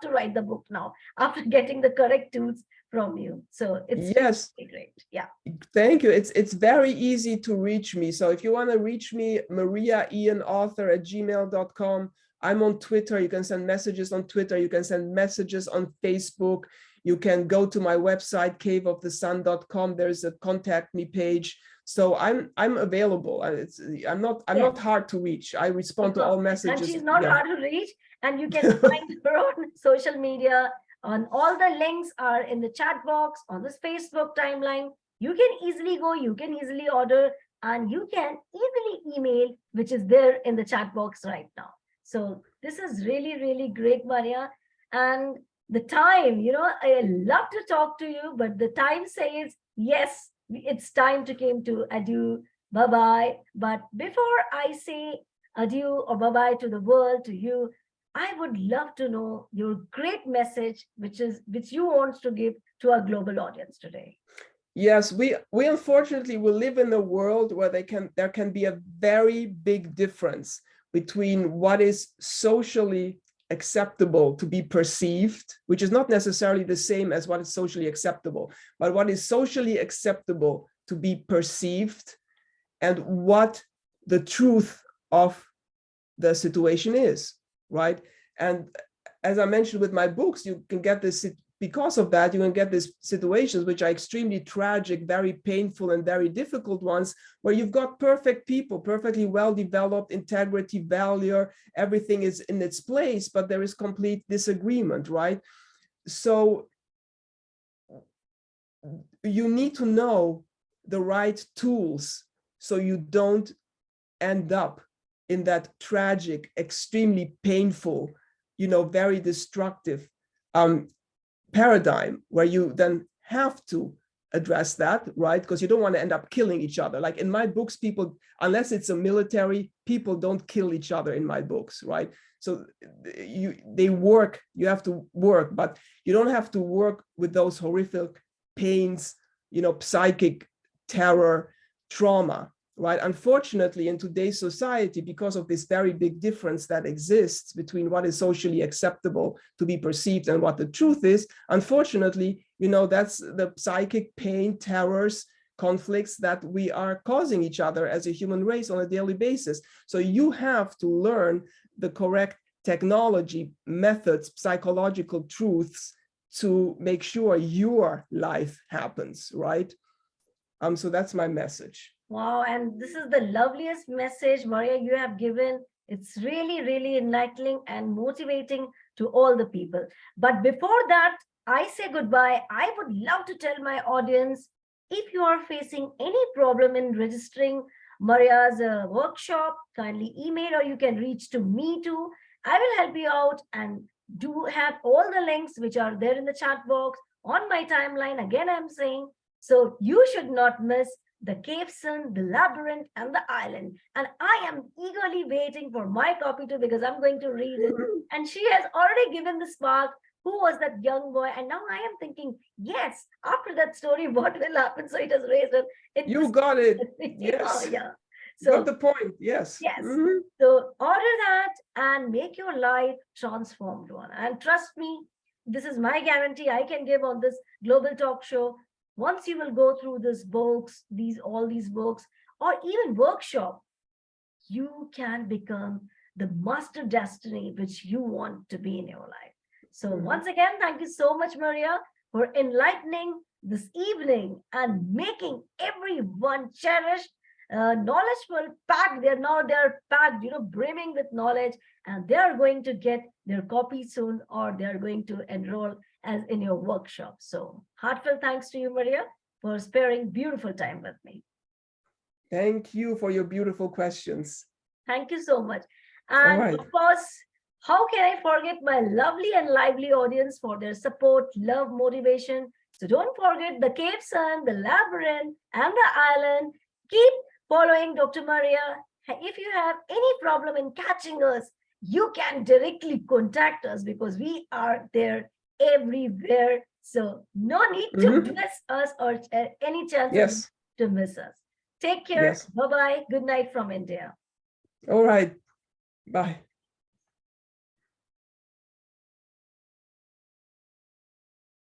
to write the book now after getting the correct tools from you. So it's really great. Yeah. Thank you. It's very easy to reach me. So if you want to reach me, mariaianauthor@gmail.com. I'm on Twitter. You can send messages on Twitter. You can send messages on Facebook. You can go to my website, caveofthesun.com. There's a contact me page. So I'm available. I'm not hard to reach. I respond to all messages. And she's not hard to reach. And you can find her on social media. On all the links are in the chat box on this Facebook timeline. You can easily go, you can easily order, and you can easily email, which is there in the chat box right now. So this is really, really great, Maria. And the time, I love to talk to you, but the time says, yes, it's time to come to adieu, bye-bye. But before I say adieu or bye-bye to the world, to you, I would love to know your great message, which you want to give to our global audience today. Yes, we unfortunately will live in a world where there can be a very big difference between what is socially acceptable to be perceived, which is not necessarily the same as what is socially acceptable, but what is socially acceptable to be perceived, and what the truth of the situation is, right? And as I mentioned with my books, you can get this, because of that, you can get these situations which are extremely tragic, very painful, and very difficult ones, where you've got perfect people, perfectly well-developed integrity, value, everything is in its place, but there is complete disagreement, right? So you need to know the right tools so you don't end up in that tragic, extremely painful, very destructive paradigm, where you then have to address that, right? Because you don't want to end up killing each other. Like in my books, people, unless it's a military, people don't kill each other in my books, right? So you have to work, but you don't have to work with those horrific pains, psychic terror, trauma, right? Unfortunately, in today's society, because of this very big difference that exists between what is socially acceptable to be perceived and what the truth is, unfortunately, that's the psychic pain, terrors, conflicts that we are causing each other as a human race on a daily basis. So you have to learn the correct technology, methods, psychological truths to make sure your life happens, right? So that's my message. Wow, and this is the loveliest message, Maria, you have given. It's really, really enlightening and motivating to all the people. But before that, I say goodbye. I would love to tell my audience, if you are facing any problem in registering Maria's workshop, kindly email, or you can reach to me too. I will help you out, and do have all the links which are there in the chat box on my timeline. Again, I'm saying, so you should not miss the cave sun, the labyrinth, and the island. And I am eagerly waiting for my copy too, because I'm going to read it. And she has already given the spark. Who was that young boy? And now I am thinking, yes, after that story, what will happen? So it has raised her. You got it. Yes. Yeah. So got the point. Yes. Yes. So order that and make your life transformed one. And trust me, this is my guarantee I can give on this global talk show. Once you will go through these books, all these books, or even workshop, you can become the master destiny which you want to be in your life. So once again, thank you so much, Maria, for enlightening this evening and making everyone cherish knowledgeful packed. They're packed, brimming with knowledge, and they are going to get their copy soon, or they are going to enroll as in your workshop. So heartfelt thanks to you, Maria, for sparing beautiful time with me. Thank you for your beautiful questions. Thank you so much. And of course, how can I forget my lovely and lively audience for their support, love, motivation? So don't forget the Cave Sun, the Labyrinth, and the Island. Keep following Dr. Maria. If you have any problem in catching us, you can directly contact us, because we are there everywhere. So no need to miss us, or any chance to miss us. Take care. Bye-bye. Good night from India. All right. Bye.